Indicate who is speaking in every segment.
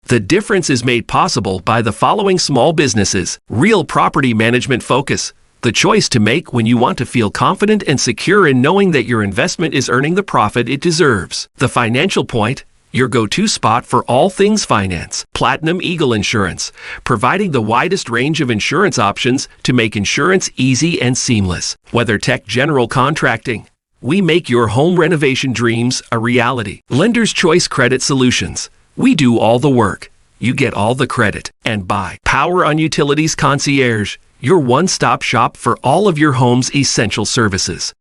Speaker 1: The difference is made possible by the following small businesses: Real Property Management Focus, the choice to make when you want to feel confident and secure in knowing that your investment is earning the profit it deserves. The Financial Point, your go-to spot for all things finance. Platinum Eagle Insurance, providing the widest range of insurance options to make insurance easy and seamless. WeatherTech General Contracting, we make your home renovation dreams a reality. Lender's Choice Credit Solutions, we do all the work, you get all the credit. And by Power on Utilities Concierge, your one-stop shop for all of your home's essential services.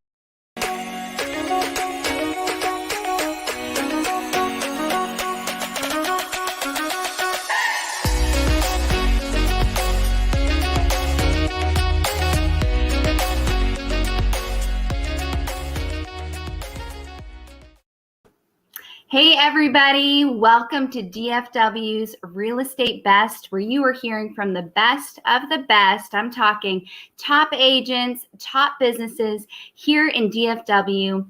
Speaker 2: Hey everybody, welcome to DFW's Real Estate Best, where you are hearing from the best of the best. I'm talking top agents, top businesses here in DFW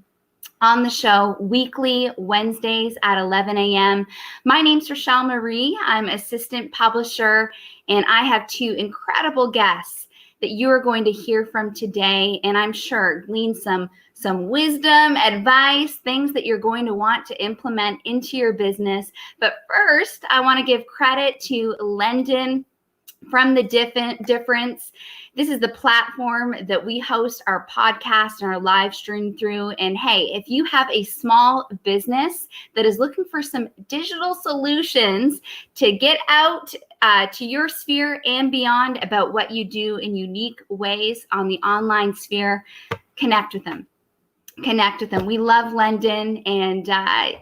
Speaker 2: on the show weekly Wednesdays at 11 a.m. My name's Rachelle Marie. I'm assistant publisher, and I have two incredible guests that you are going to hear from today, and I'm sure glean some wisdom, advice, things that you're going to want to implement into your business. But first, I want to give credit to Lendon from The Difference. This is the platform that we host our podcast and our live stream through. And hey, if you have a small business that is looking for some digital solutions to get out to your sphere and beyond about what you do in unique ways on the online sphere, connect with them. We love London, and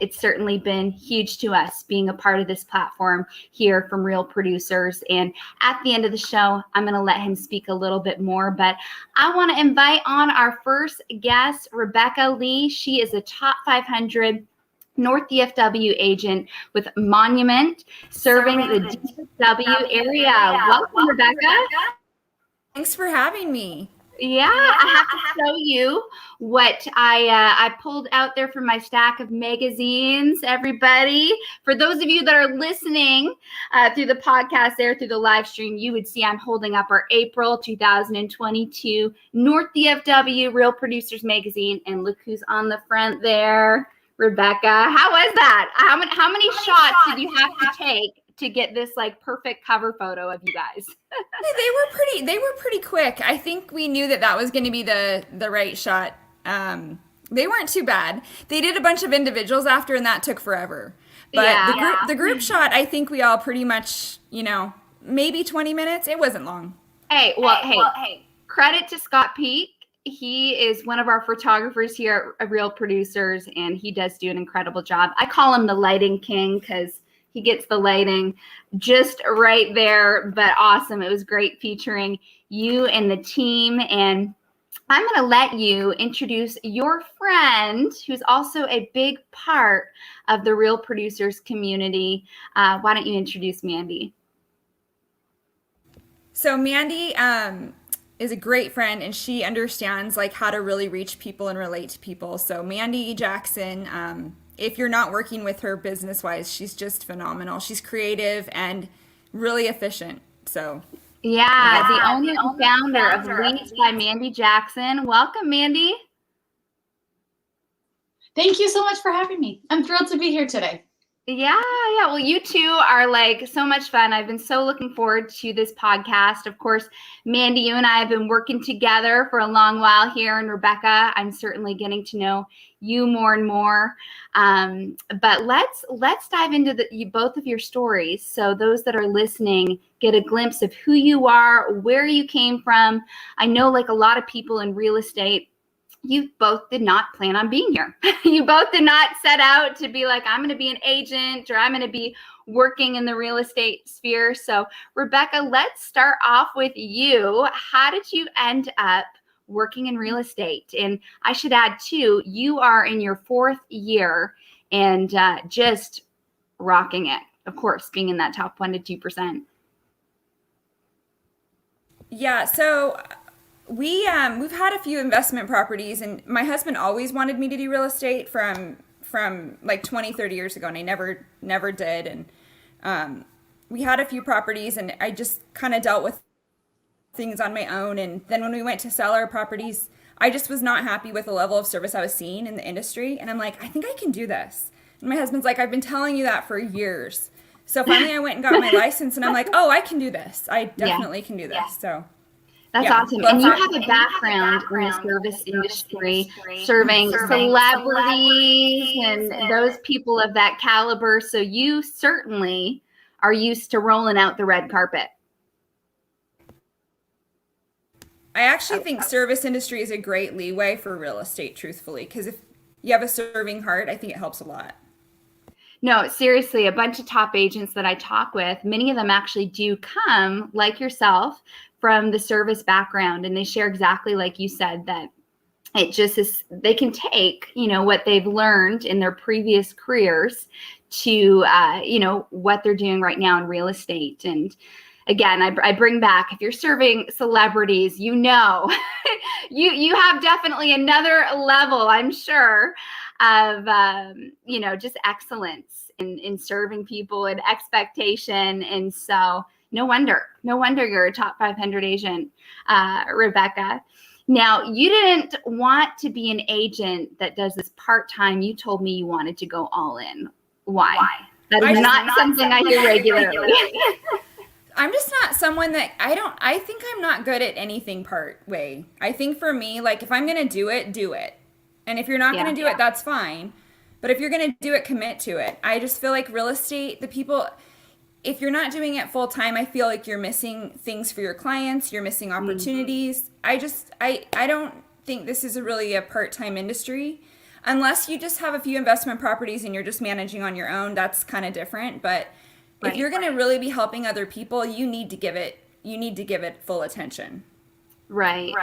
Speaker 2: it's certainly been huge to us being a part of this platform here from Real Producers. And at the end of the show, I'm going to let him speak a little bit more, but I want to invite on our first guest, Rebecca Lee. She is a top 500 North DFW agent with Monument, serving the DFW area. Welcome, Rebecca.
Speaker 3: Thanks for having me.
Speaker 2: Yeah, I have to show you what I pulled out there from my stack of magazines, everybody. For those of you that are listening through the podcast there, through the live stream, you would see I'm holding up our April 2022 North DFW Real Producers magazine. And look who's on the front there, Rebecca. How was that? How many shots did you have to take to get this like perfect cover photo of you guys?
Speaker 3: They were pretty quick. I think we knew that was going to be the right shot. They weren't too bad. They did a bunch of individuals after, and that took forever. But the group shot, I think we all pretty much, maybe 20 minutes. It wasn't long.
Speaker 2: Hey, credit to Scott Peak. He is one of our photographers here at Real Producers, and he does do an incredible job. I call him the lighting king because he gets the lighting just right there, but awesome. It was great featuring you and the team. And I'm going to let you introduce your friend, who's also a big part of the Real Producers community. Why don't you introduce Mandy?
Speaker 3: So Mandy is a great friend, and she understands like how to really reach people and relate to people. So Mandy Jackson, if you're not working with her business-wise, she's just phenomenal. She's creative and really efficient. So,
Speaker 2: the owner and founder of Leads by Mandy Jackson. Welcome, Mandy.
Speaker 4: Thank you so much for having me. I'm thrilled to be here today.
Speaker 2: Yeah. Well, you two are like so much fun. I've been so looking forward to this podcast. Of course, Mandy, you and I have been working together for a long while here. And Rebecca, I'm certainly getting to know you more and more. But let's dive into both of your stories. So those that are listening get a glimpse of who you are, where you came from. I know like a lot of people in real estate, you both did not plan on being here. You both did not set out to be like, I'm going to be an agent or I'm going to be working in the real estate sphere. So Rebecca, let's start off with you. How did you end up working in real estate? And I should add too, you are in your 4th year and just rocking it. Of course, being in that top 1% to 2%.
Speaker 3: Yeah. So we've had a few investment properties, and my husband always wanted me to do real estate from like 20, 30 years ago, and I never did. And We had a few properties and I just kind of dealt with things on my own. And then when we went to sell our properties, I just was not happy with the level of service I was seeing in the industry. And I'm like, I think I can do this. And my husband's like, I've been telling you that for years. So finally I went and got my license and I'm like, oh, I can do this. I definitely can do this. So
Speaker 2: that's awesome. And you have a background in the service industry, serving celebrities and those people of that caliber. So you certainly are used to rolling out the red carpet.
Speaker 3: I actually think service industry is a great leeway for real estate, truthfully, because if you have a serving heart, I think it helps a lot.
Speaker 2: No, seriously, a bunch of top agents that I talk with, many of them actually do come, like yourself, from the service background. And they share exactly like you said, that it just is, they can take, what they've learned in their previous careers to, what they're doing right now in real estate. And again, I bring back, if you're serving celebrities, you have definitely another level, I'm sure, of, just excellence in serving people and expectation. And so no wonder you're a top 500 agent, Rebecca. Now, you didn't want to be an agent that does this part-time. You told me you wanted to go all in. Why? That is not something I hear regularly.
Speaker 3: I'm just not someone that I think I'm not good at anything part way. I think for me, like if I'm going to do it, do it. And if you're not going to do it, that's fine. But if you're going to do it, commit to it. I just feel like real estate, if you're not doing it full time, I feel like you're missing things for your clients. You're missing opportunities. I don't think this is really a part-time industry. Unless you just have a few investment properties and you're just managing on your own, that's kind of different. But if you're going to really be helping other people, you need to give it full attention.
Speaker 2: Right.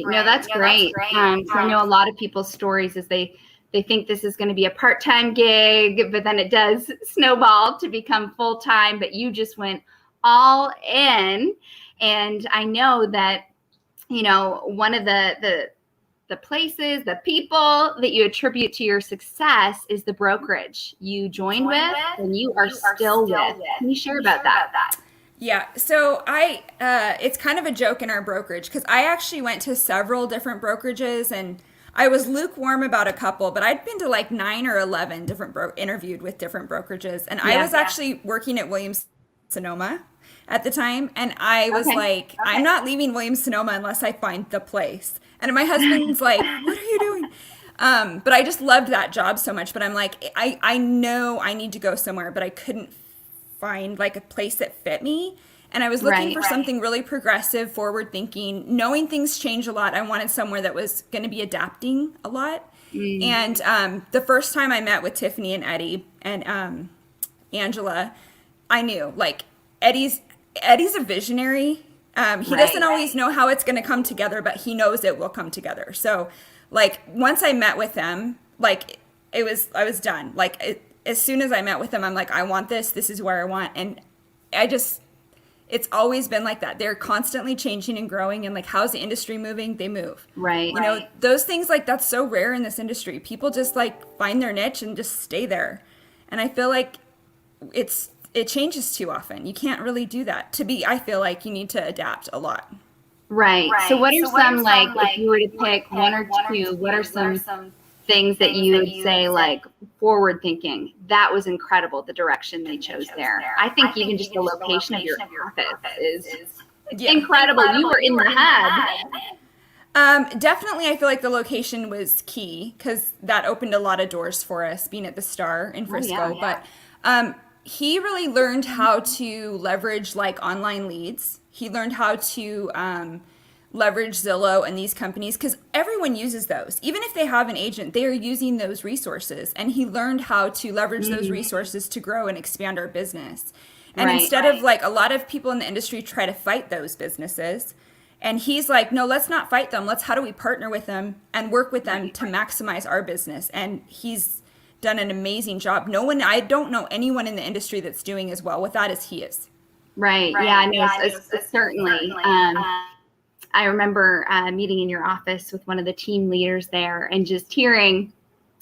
Speaker 2: No, that's great. So I know a lot of people's stories is they think this is going to be a part-time gig, but then it does snowball to become full-time, but you just went all in. And I know that, one of the places, the people that you attribute to your success is the brokerage you joined with and you are still with. Can you share about that?
Speaker 3: Yeah, so it's kind of a joke in our brokerage because I actually went to several different brokerages and I was lukewarm about a couple, but I'd been to like 9 or 11 different interviewed with different brokerages. And I was actually working at Williams-Sonoma at the time. And I was I'm not leaving Williams-Sonoma unless I find the place. And my husband's like, what are you doing? But I just loved that job so much. But I'm like, I know I need to go somewhere, but I couldn't find like a place that fit me. And I was looking for something really progressive, forward thinking, knowing things change a lot. I wanted somewhere that was going to be adapting a lot. And the first time I met with Tiffany and Eddie and Angela, I knew like Eddie's a visionary. He doesn't always know how it's going to come together, but he knows it will come together. So like once I met with them, like I was done. Like as soon as I met with them, I'm like, I want this. This is where I want. And it's always been like that. They're constantly changing and growing. And like, how's the industry moving? They move.
Speaker 2: Right.
Speaker 3: You know, those things like that's so rare in this industry. People just like find their niche and just stay there. And I feel like it changes too often. You can't really do that. I feel like you need to adapt a lot.
Speaker 2: Right. So what are some like, if you were to pick one or two, what are some things that you would say like forward thinking? That was incredible, the direction they chose there. I think even just the location of your office is incredible. You were in the hub.
Speaker 3: Definitely, I feel like the location was key because that opened a lot of doors for us being at the Star in Frisco. But he really learned how to leverage like online leads. He learned how to leverage Zillow and these companies because everyone uses those. Even if they have an agent, they are using those resources. And he learned how to leverage those resources to grow and expand our business. And instead of like a lot of people in the industry try to fight those businesses. And he's like, no, let's not fight them. How do we partner with them and work with them to maximize our business? And he's done an amazing job. I don't know anyone in the industry that's doing as well with that as he is.
Speaker 2: Right. Yeah, no, certainly. I remember meeting in your office with one of the team leaders there and just hearing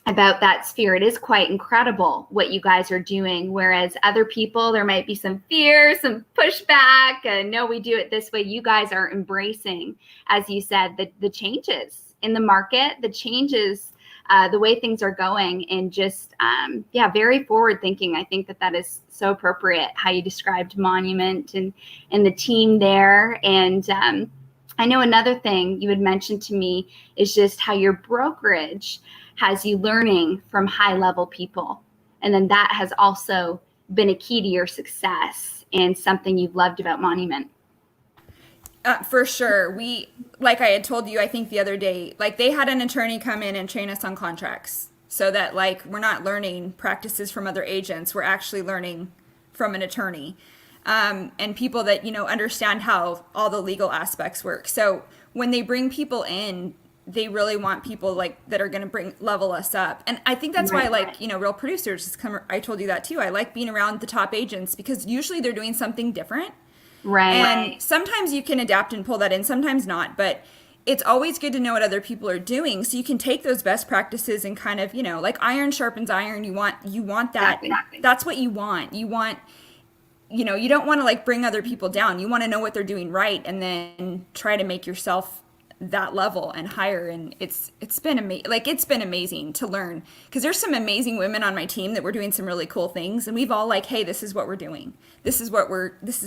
Speaker 2: about that sphere. It is quite incredible what you guys are doing. Whereas other people, there might be some fear, some pushback. No, we do it this way. You guys are embracing, as you said, the changes in the market, the changes, the way things are going, and just, very forward thinking. I think that is so appropriate, how you described Monument and the team there. And I know another thing you had mentioned to me is just how your brokerage has you learning from high level people. And then that has also been a key to your success and something you've loved about Monument.
Speaker 3: For sure. We, like I had told you, I think the other day, like they had an attorney come in and train us on contracts so that like we're not learning practices from other agents. We're actually learning from an attorney and people that, understand how all the legal aspects work. So when they bring people in, they really want people like that are going to level us up. And I think that's why I like, real producers. I told you that too. I like being around the top agents because usually they're doing something different.
Speaker 2: Right.
Speaker 3: And sometimes you can adapt and pull that in, sometimes not. But it's always good to know what other people are doing so you can take those best practices and kind of, like iron sharpens iron. You want that.
Speaker 2: Exactly.
Speaker 3: That's what you want. You want, you don't want to like bring other people down. You want to know what they're doing right and then try to make yourself that level and higher. And it's been amazing to learn because there's some amazing women on my team that we're doing some really cool things, and we've all like, hey, this is what we're doing, this is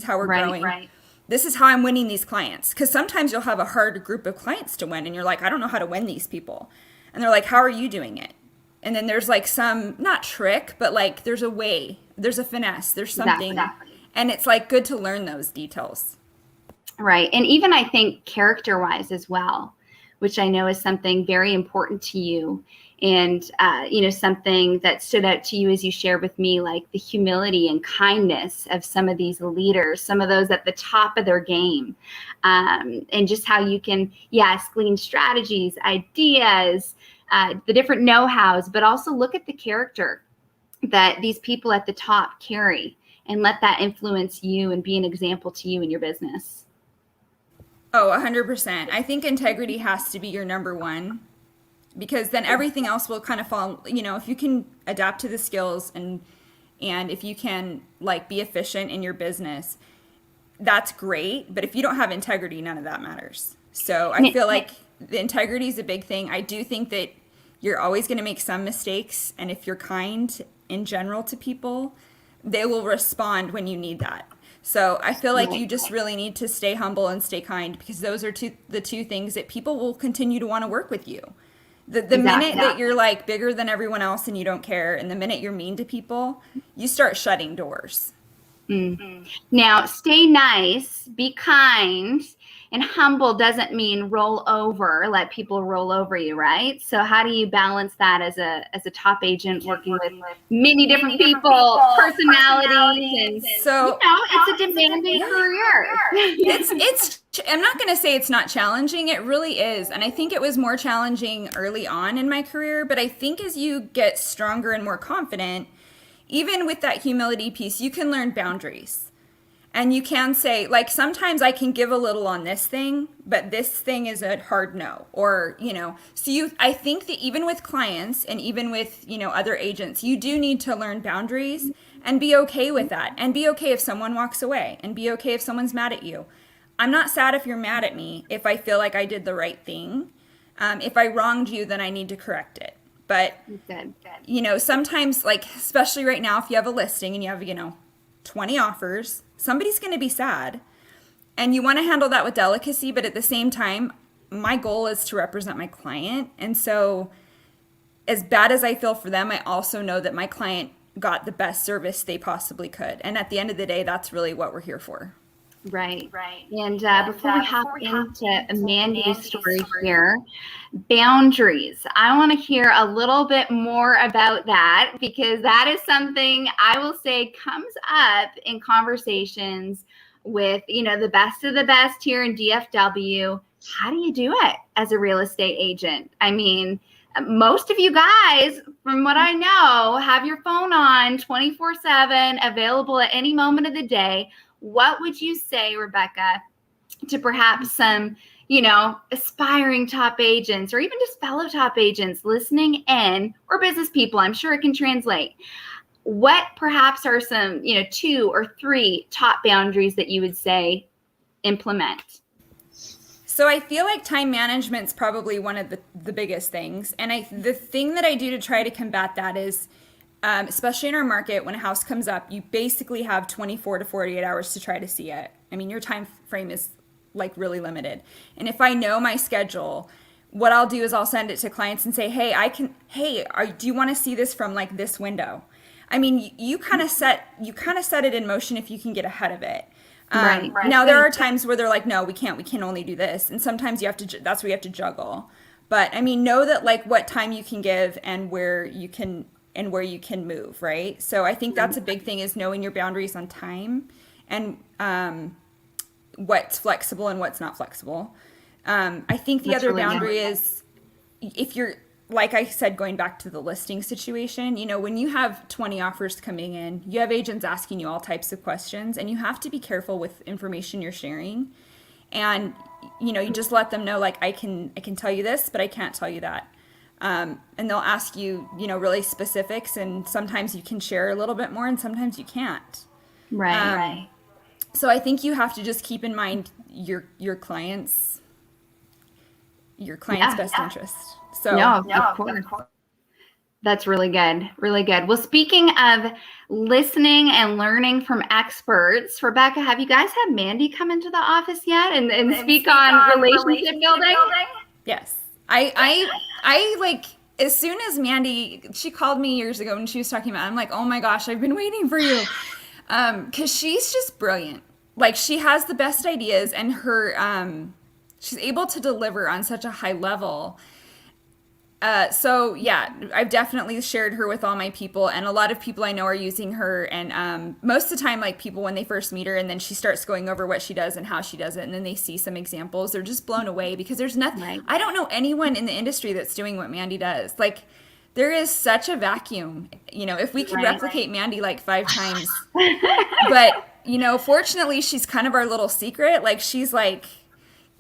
Speaker 3: how we're growing, this is how I'm winning these clients. Because sometimes you'll have a hard group of clients to win and you're like, I don't know how to win these people, and they're like, how are you doing it? And then there's like some, not trick, but like there's a way, there's a finesse, there's something.
Speaker 2: Exactly.
Speaker 3: And it's like good to learn those details.
Speaker 2: Right. And even I think character-wise as well, which I know is something very important to you. And, something that stood out to you as you shared with me, like the humility and kindness of some of these leaders, some of those at the top of their game, and just how you can, glean strategies, ideas, the different know-hows, but also look at the character that these people at the top carry and let that influence you and be an example to you in your business.
Speaker 3: Oh, 100%. I think integrity has to be your number one because then everything else will kind of fall, if you can adapt to the skills and if you can like be efficient in your business, that's great. But if you don't have integrity, none of that matters. So I feel like the integrity is a big thing. I do think that you're always going to make some mistakes. And if you're kind in general to people, they will respond when you need that. So I feel like you just really need to stay humble and stay kind because those are the two things that people will continue to want to work with you. The minute that you're like bigger than everyone else and you don't care, and the minute you're mean to people, you start shutting doors.
Speaker 2: Mm-hmm. Now, stay nice, be kind, and humble doesn't mean roll over, let people roll over you, right? So how do you balance that as a top agent working with many different people, personalities, and
Speaker 3: so
Speaker 2: it's a demanding career.
Speaker 3: It's I'm not going to say it's not challenging. It really is. And I think it was more challenging early on in my career, but I think as you get stronger and more confident, even with that humility piece, you can learn boundaries. And you can say, like, sometimes I can give a little on this thing, but this thing is a hard no. Or, so I think that even with clients and even with, other agents, you do need to learn boundaries and be okay with that. And be okay if someone walks away and be okay if someone's mad at you. I'm not sad if you're mad at me if I feel like I did the right thing. If I wronged you, then I need to correct it. But, sometimes, like, especially right now, if you have a listing and you have, 20 offers, somebody's going to be sad. And you want to handle that with delicacy, but at the same time, my goal is to represent my client. And so as bad as I feel for them, I also know that my client got the best service they possibly could. And at the end of the day, that's really what we're here for.
Speaker 2: Right. And before we hop into Mandy's story here, boundaries. I want to hear a little bit more about that because that is something I will say comes up in conversations with, the best of the best here in DFW. How do you do it as a real estate agent? I mean, most of you guys, from what I know, have your phone on 24/7, available at any moment of the day. What would you say, Rebecca, to perhaps some, aspiring top agents or even just fellow top agents listening in, or business people, I'm sure it can translate. What perhaps are some, 2 or 3 top boundaries that you would say implement?
Speaker 3: So I feel like time management's probably one of the biggest things. And the thing that I do to try to combat that is, especially in our market, when a house comes up, you basically have 24 to 48 hours to try to see it. I mean, your time frame is like really limited. And if I know my schedule, what I'll do is I'll send it to clients and say, do you want to see this from like this window? I mean, you kind of set it in motion if you can get ahead of it.
Speaker 2: Right.
Speaker 3: Now there are times where they're like, no, we can only do this. And sometimes that's where you have to juggle. But I mean, know that like what time you can give and where you can move, right? So I think that's a big thing, is knowing your boundaries on time and what's flexible and what's not flexible. I think the other boundary is, if you're, like I said, going back to the listing situation, when you have 20 offers coming in, you have agents asking you all types of questions, and you have to be careful with information you're sharing. And, you just let them know, like, I can tell you this, but I can't tell you that. And they'll ask you, really specifics, and sometimes you can share a little bit more and sometimes you can't.
Speaker 2: Right.
Speaker 3: So I think you have to just keep in mind your client's best interest. So
Speaker 2: of course. That's really good. Really good. Well, speaking of listening and learning from experts, Rebecca, have you guys had Mandy come into the office yet and speak on relationship building?
Speaker 3: Yes. I like, as soon as Mandy, she called me years ago when she was talking about it, I'm like, oh my gosh, I've been waiting for you. 'Cause she's just brilliant. Like, she has the best ideas, and she's able to deliver on such a high level. So yeah, I've definitely shared her with all my people, and a lot of people I know are using her. And most of the time, like, people, when they first meet her and then she starts going over what she does and how she does it, and then they see some examples, they're just blown away, because there's nothing. Right. I don't know anyone in the industry that's doing what Mandy does. Like, there is such a vacuum. If we could replicate Mandy like 5 times, but fortunately, she's kind of our little secret. Like, she's like,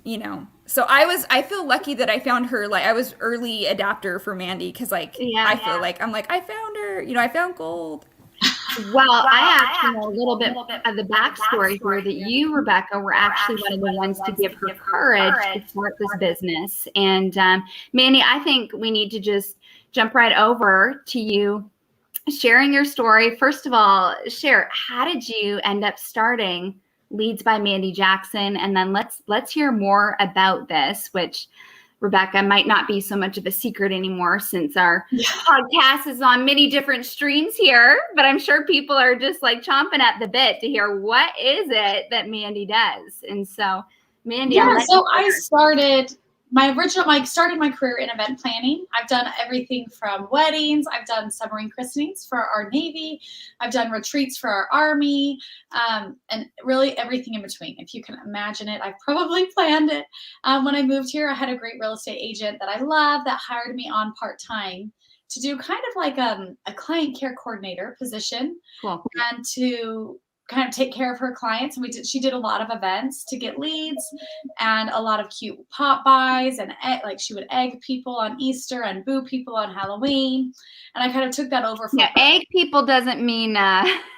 Speaker 3: So I feel lucky that I found her. Like, I was early adapter for Mandy, because I feel like I found her. I found gold.
Speaker 2: Well, I actually know a little bit of the backstory here, that you, Rebecca, were actually one of the ones to give her courage to start this business. And Mandy, I think we need to just jump right over to you sharing your story. First of all, share, how did you end up starting Leads by Mandy Jackson? And then let's hear more about this, which, Rebecca, might not be so much of a secret anymore, since our podcast is on many different streams here, but I'm sure people are just like chomping at the bit to hear what is it that Mandy does. And so, Mandy,
Speaker 4: so I started my career in event planning. I've done everything from weddings. I've done submarine christenings for our Navy. I've done retreats for our Army, and really everything in between. If you can imagine it, I've probably planned it. When I moved here, I had a great real estate agent that I love that hired me on part-time to do kind of like a client care coordinator position.
Speaker 2: Cool.
Speaker 4: And to kind of take care of her clients. And she did a lot of events to get leads, and a lot of cute pop buys, and she would egg people on Easter and boo people on Halloween. And I kind of took that over.
Speaker 2: Egg people doesn't mean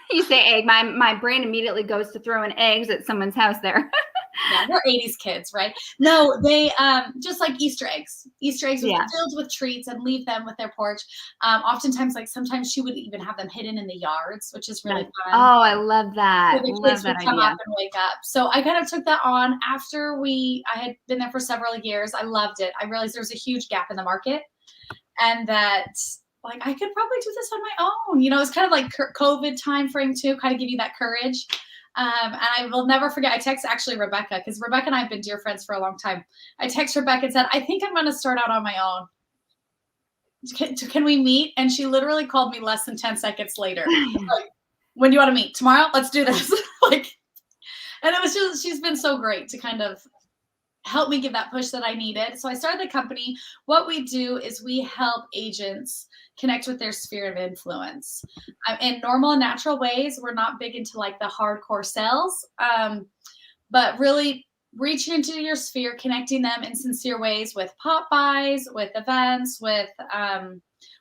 Speaker 2: you say egg. My brain immediately goes to throwing eggs at someone's house there.
Speaker 4: Yeah, we're 80s kids, right? No, they just like Easter eggs. Easter eggs filled with treats, and leave them with their porch. Oftentimes, sometimes she would even have them hidden in the yards, which is really fun.
Speaker 2: Oh, I love that.
Speaker 4: So the kids would come up and wake up. So I kind of took that on after I had been there for several years. I loved it. I realized there was a huge gap in the market, and that I could probably do this on my own. It's kind of like COVID time frame too, kind of give you that courage. And I will never forget, I text actually Rebecca, because Rebecca and I have been dear friends for a long time. I text Rebecca and said, I think I'm going to start out on my own. Can we meet? And she literally called me less than 10 seconds later. When do you want to meet? Tomorrow? Let's do this. And it was just, she's been so great to kind of help me give that push that I needed. So I started the company. What we do is we help agents connect with their sphere of influence in normal and natural ways. We're not big into the hardcore sales, but really reaching into your sphere, connecting them in sincere ways with pop buys, with events, with,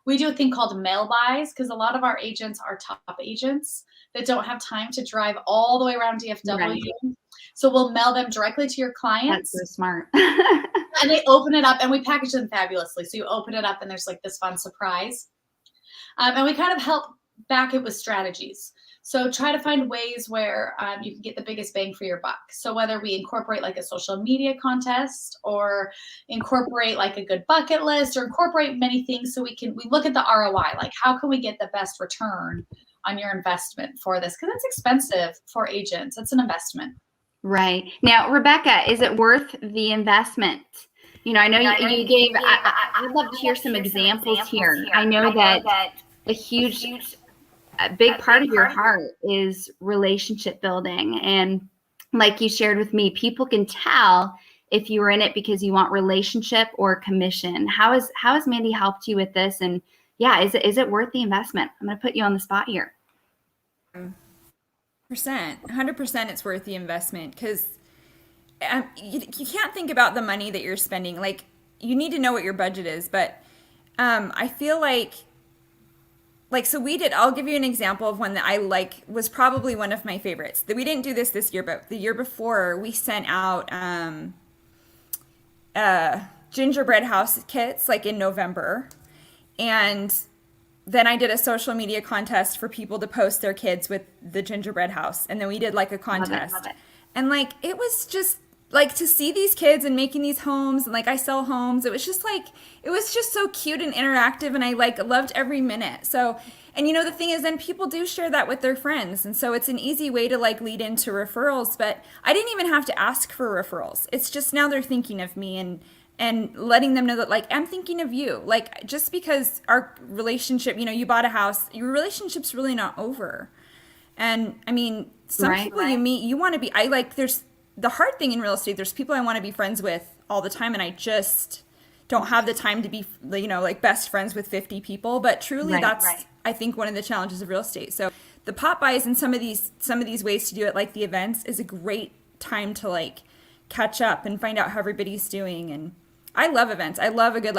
Speaker 4: we do a thing called mail buys because a lot of our agents are top agents that don't have time to drive all the way around DFW. Right. So we'll mail them directly to your clients.
Speaker 2: That's so smart.
Speaker 4: And they open it up and we package them fabulously. So you open it up and there's like this fun surprise. And we kind of help back it with strategies. So try to find ways where you can get the biggest bang for your buck. So whether we incorporate like a social media contest or incorporate like a good bucket list or incorporate many things so we look at the ROI, like how can we get the best return on your investment for this? Because it's expensive for agents. It's an investment.
Speaker 2: Right. Now, Rebecca, is it worth the investment? You know, I know you gave, I'd love to hear some examples here. I know that a big part of your heart is relationship building. And like you shared with me, people can tell if you were in it because you want relationship or commission. How has Mandy helped you with this? And yeah, is it worth the investment? I'm going to put you on the spot here.
Speaker 3: 100% it's worth the investment because you can't think about the money that you're spending. Like, you need to know what your budget is, but I feel like so I'll give you an example of one that I was probably one of my favorites. We didn't do this year, but the year before we sent out gingerbread house kits like in November. And then I did a social media contest for people to post their kids with the gingerbread house. And then we did like a contest. Love it. And like, it was just like to see these kids and making these homes and like I sell homes. It was just so cute and interactive. And I loved every minute. So, and you know, the thing is then people do share that with their friends. And so it's an easy way to lead into referrals, but I didn't even have to ask for referrals. It's just now they're thinking of me and letting them know that I'm thinking of you. Just because our relationship, you bought a house, your relationship's really not over. And I mean, some people you meet, you want to be, there's the hard thing in real estate, there's people I want to be friends with all the time. And I just don't have the time to be, best friends with 50 people. But truly that's, I think, one of the challenges of real estate. So the pop buys and some of these ways to do it, like the events, is a great time to catch up and find out how everybody's doing. And I love events. I love a good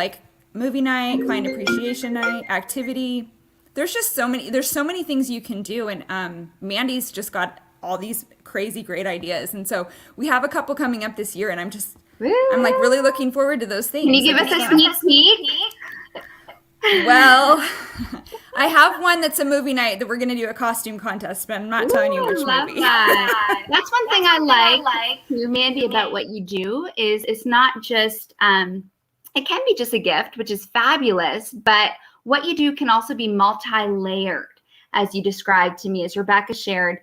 Speaker 3: movie night, client appreciation night, activity. There's so many things you can do. And Mandy's just got all these crazy great ideas. And so we have a couple coming up this year and I'm really looking forward to those things.
Speaker 2: Can you give us a sneak peek?
Speaker 3: Well, I have one that's a movie night that we're going to do a costume contest, but I'm not telling you which movie.
Speaker 2: That. That's one thing I like, Mandy, about what you do is it's not just, it can be just a gift, which is fabulous, but what you do can also be multi-layered, as you described to me, as Rebecca shared,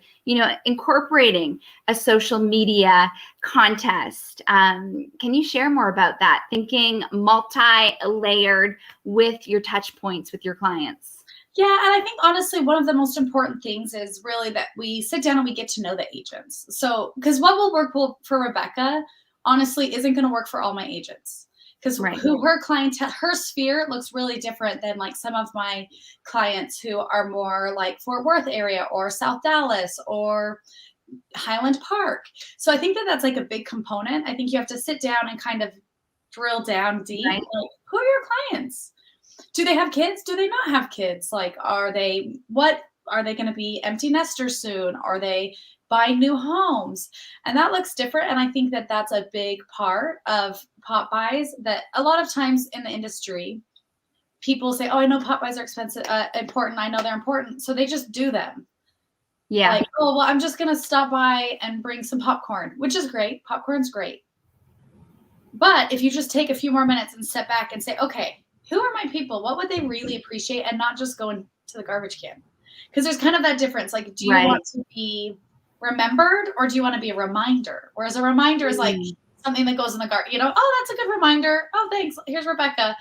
Speaker 2: incorporating a social media contest. Can you share more about that? Thinking multi-layered with your touch points with your clients.
Speaker 4: Yeah, and I think honestly, one of the most important things is really that we sit down and we get to know the agents. So, because what will work for Rebecca, honestly, isn't going to work for all my agents. Because who her clientele, her sphere looks really different than some of my clients who are more Fort Worth area or South Dallas or Highland Park. So I think that's a big component. I think you have to sit down and kind of drill down deep. Right. Who are your clients? Do they have kids? Do they not have kids? Are they going to be empty nesters soon? Are they buying new homes? And that looks different. And I think that's a big part of pop buys that a lot of times in the industry, people say, oh, I know pop buys are expensive, important. I know they're important. So they just do them.
Speaker 2: Yeah.
Speaker 4: Oh, well, I'm just going to stop by and bring some popcorn, which is great. Popcorn's great. But if you just take a few more minutes and step back and say, okay, who are my people? What would they really appreciate? And not just go into the garbage can. Because there's kind of that difference. Do you want to be remembered or do you want to be a reminder? Whereas a reminder is something that goes in the garden, oh, that's a good reminder. Oh, thanks. Here's Rebecca.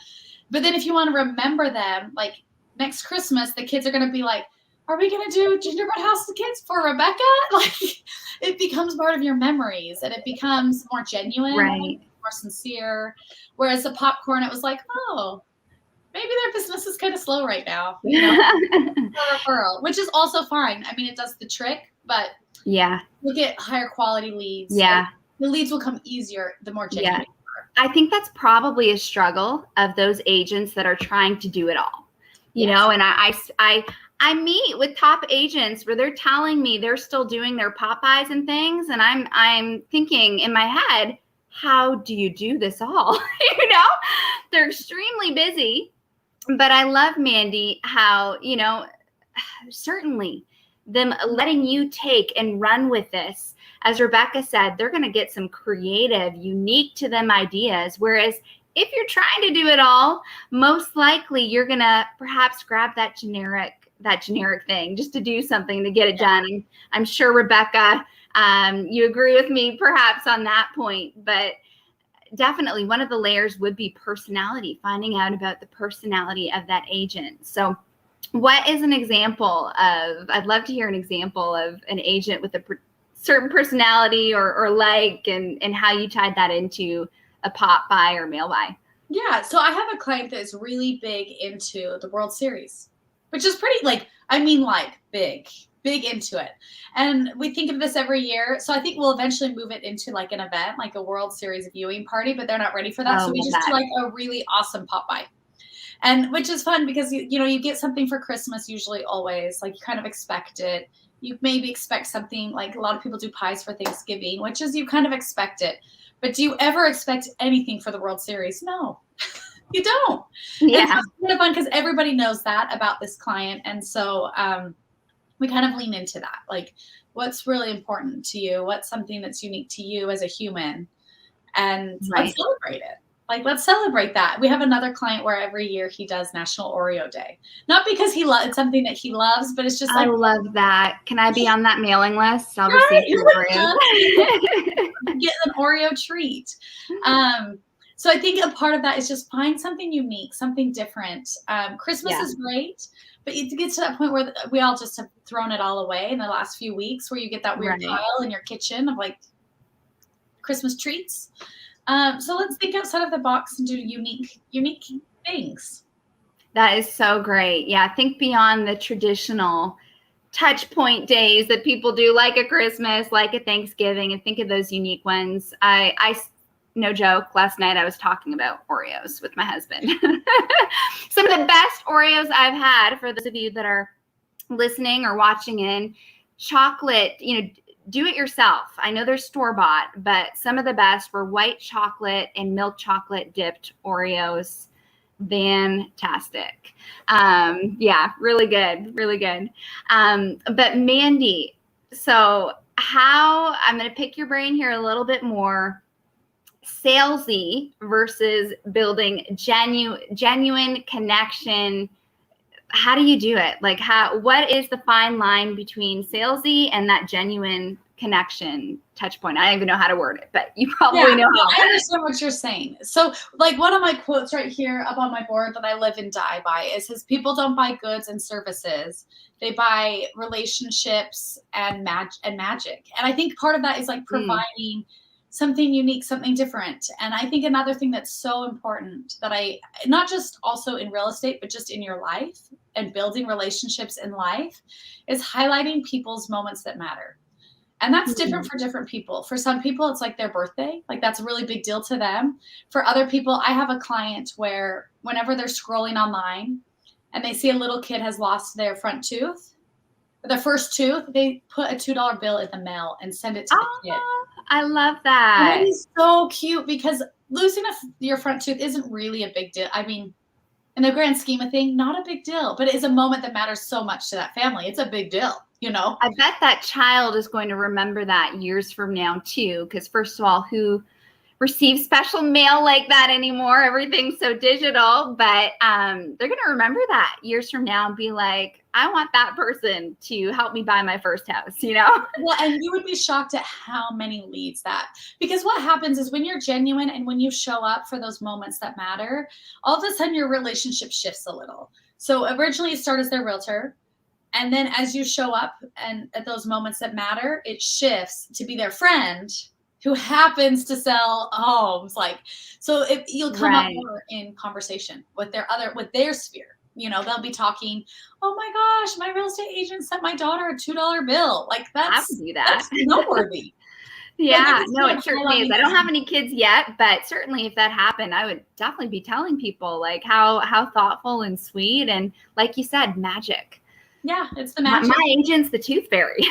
Speaker 4: But then if you want to remember them, next Christmas, the kids are going to be are we going to do gingerbread house with kids for Rebecca? It becomes part of your memories and it becomes more genuine, more sincere. Whereas the popcorn, it was oh, maybe their business is kind of slow right now, for referral, which is also fine. I mean, it does the trick, but
Speaker 2: yeah,
Speaker 4: look at higher quality leads.
Speaker 2: Yeah.
Speaker 4: the leads will come easier the more genuine.
Speaker 2: I think that's probably a struggle of those agents that are trying to do it all, you know, and I meet with top agents where they're telling me they're still doing their Popeyes and things. And I'm thinking in my head, how do you do this all? You know, they're extremely busy, but I love, Mandy, how, you know, certainly them letting you take and run with this. As Rebecca said, they're going to get some creative, unique to them ideas. Whereas if you're trying to do it all, most likely you're going to perhaps grab that generic thing just to do something to get it done. And I'm sure, Rebecca, you agree with me perhaps on that point, but definitely one of the layers would be personality, finding out about the personality of that agent. So what is an example of, I'd love to hear an example of an agent with a certain personality or and how you tied that into a pop buy or mail buy.
Speaker 4: Yeah. So I have a client that is really big into the World Series, which is pretty big into it. And we think of this every year. So I think we'll eventually move it into like an event, like a World Series viewing party, but they're not ready for that. So we just do like a really awesome pop by. And which is fun because, you get something for Christmas, usually always, like you kind of expect it. You maybe expect something like a lot of people do pies for Thanksgiving, which is you kind of expect it. But do you ever expect anything for the World Series? No, you don't. Yeah. And it's kind of fun because everybody knows that about this client. And so we kind of lean into that. Like, what's really important to you? What's something that's unique to you as a human? And let's celebrate it. Like, let's celebrate that. We have another client where every year he does National Oreo Day. Not because it's something that he loves, but it's just like.
Speaker 2: I love that. Can I be on that mailing list? I'll receive your Oreo.
Speaker 4: Get an Oreo treat. So I think a part of that is just find something unique, something different. Christmas is great, but you get to that point where we all just have thrown it all away in the last few weeks where you get that weird pile in your kitchen of like Christmas treats. So let's think outside of the box and do unique things.
Speaker 2: That is so great. Yeah, think beyond the traditional touch point days that people do, like a Christmas, like a Thanksgiving, and think of those unique ones. I no joke, last night I was talking about Oreos with my husband. Some of the best Oreos I've had, for those of you that are listening or watching in, chocolate, do it yourself. I know they're store-bought, but some of the best were white chocolate and milk chocolate dipped Oreos. Fantastic. Yeah, really good. Really good. But Mandy, so I'm going to pick your brain here a little bit more. Salesy versus building genuine connection. How do you do it? Like, what is the fine line between salesy and that genuine connection touch point? I don't even know how to word it, but you probably know how.
Speaker 4: I understand what you're saying. So like one of my quotes right here up on my board that I live and die by says, people don't buy goods and services. They buy relationships and magic. And I think part of that is like providing something unique, something different. And I think another thing that's so important that not just also in real estate, but just in your life and building relationships in life, is highlighting people's moments that matter. And that's different for different people. For some people, it's like their birthday. Like that's a really big deal to them. For other people, I have a client where whenever they're scrolling online and they see a little kid has lost their front tooth, the first tooth, they put a $2 bill in the mail and send it to the kid.
Speaker 2: I love that.
Speaker 4: That is so cute because losing your front tooth isn't really a big deal. I mean, in the grand scheme of things, not a big deal, but it is a moment that matters so much to that family. It's a big deal,
Speaker 2: I bet that child is going to remember that years from now too, because first of all, who receive special mail like that anymore? Everything's so digital, but they're going to remember that years from now and be like, I want that person to help me buy my first house,
Speaker 4: Well, and you would be shocked at how many leads because what happens is when you're genuine and when you show up for those moments that matter, all of a sudden your relationship shifts a little. So originally you start as their realtor. And then as you show up and at those moments that matter, it shifts to be their friend who happens to sell homes. So you'll come up more in conversation with their sphere. They'll be talking, oh my gosh, my real estate agent sent my daughter a $2 bill. Like that's,
Speaker 2: I would do that.
Speaker 4: That's noteworthy.
Speaker 2: Yeah, no, it certainly is. I don't have any kids yet, but certainly if that happened, I would definitely be telling people like how thoughtful and sweet, and like you said, magic.
Speaker 4: Yeah, it's the magic.
Speaker 2: My agent's the tooth fairy.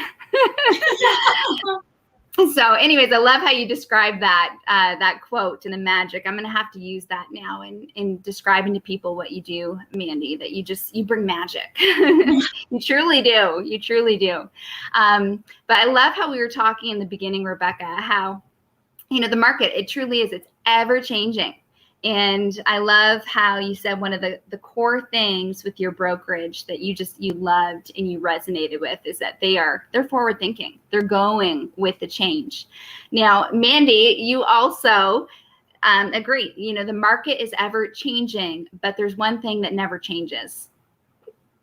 Speaker 2: So anyways, I love how you described that quote and the magic. I'm going to have to use that now in describing to people what you do, Mandy, that you bring magic. You truly do. You truly do. But I love how we were talking in the beginning, Rebecca, how, the market, it truly is. It's ever changing. And I love how you said one of the core things with your brokerage that you loved and you resonated with is that they're forward thinking. They're going with the change. Now, Mandy, you also agree, the market is ever changing, but there's one thing that never changes.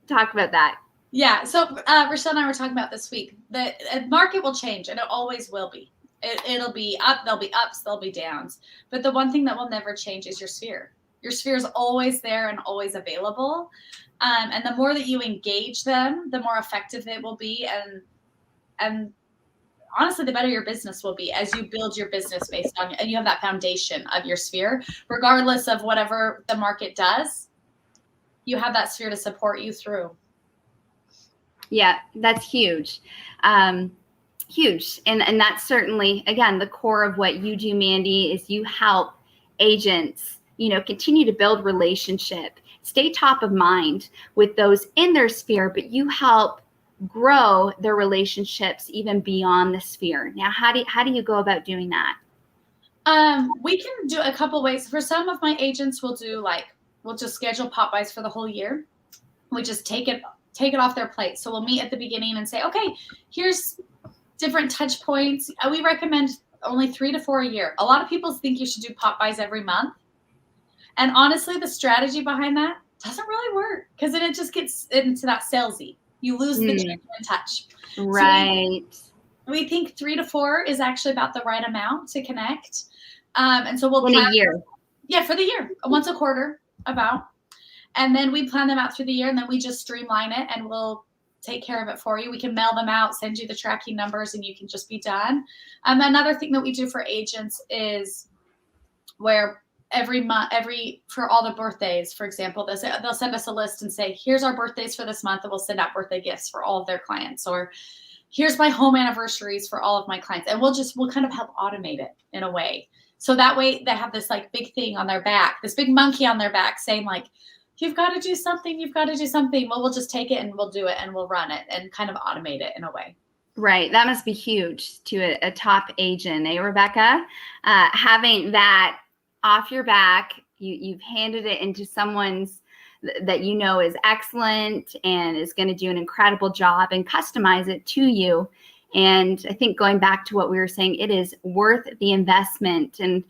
Speaker 2: Talk about that.
Speaker 4: Yeah. So Rachelle and I were talking about this week, the market will change and it always will be. It'll be up, there'll be ups, there'll be downs. But the one thing that will never change is your sphere. Your sphere is always there and always available. And the more that you engage them, the more effective they will be. And honestly, the better your business will be as you build your business based on, and you have that foundation of your sphere, regardless of whatever the market does, you have that sphere to support you through.
Speaker 2: Yeah, that's huge. Huge. And that's certainly, again, the core of what you do, Mandy, is you help agents, continue to build relationship, stay top of mind with those in their sphere, but you help grow their relationships even beyond the sphere. Now, how do you go about doing that?
Speaker 4: We can do a couple ways. For some of my agents, we'll just schedule pop-bys for the whole year. We just take it off their plate. So we'll meet at the beginning and say, okay, here's different touch points. We recommend only 3 to 4 a year. A lot of people think you should do pop-bys every month. And honestly, the strategy behind that doesn't really work because then it just gets into that salesy. You lose the genuine touch.
Speaker 2: Right.
Speaker 4: So we think 3 to 4 is actually about the right amount to connect. And so we'll plan
Speaker 2: a year.
Speaker 4: For the year, once a quarter about. And then we plan them out through the year and then we just streamline it and we'll take care of it for you. We can mail them out, send you the tracking numbers, and you can just be done. Another thing that we do for agents is where every month, for all the birthdays, for example, they'll send us a list and say, here's our birthdays for this month, and we'll send out birthday gifts for all of their clients. Or here's my home anniversaries for all of my clients. And we'll kind of help automate it in a way. So that way they have this like big thing on their back, this big monkey on their back saying like, you've got to do something. You've got to do something. Well, we'll just take it and we'll do it and we'll run it and kind of automate it in a way.
Speaker 2: Right. That must be huge to a top agent, Rebecca? Having that off your back, you've handed it into someone's that is excellent and is going to do an incredible job and customize it to you. And I think going back to what we were saying, it is worth the investment and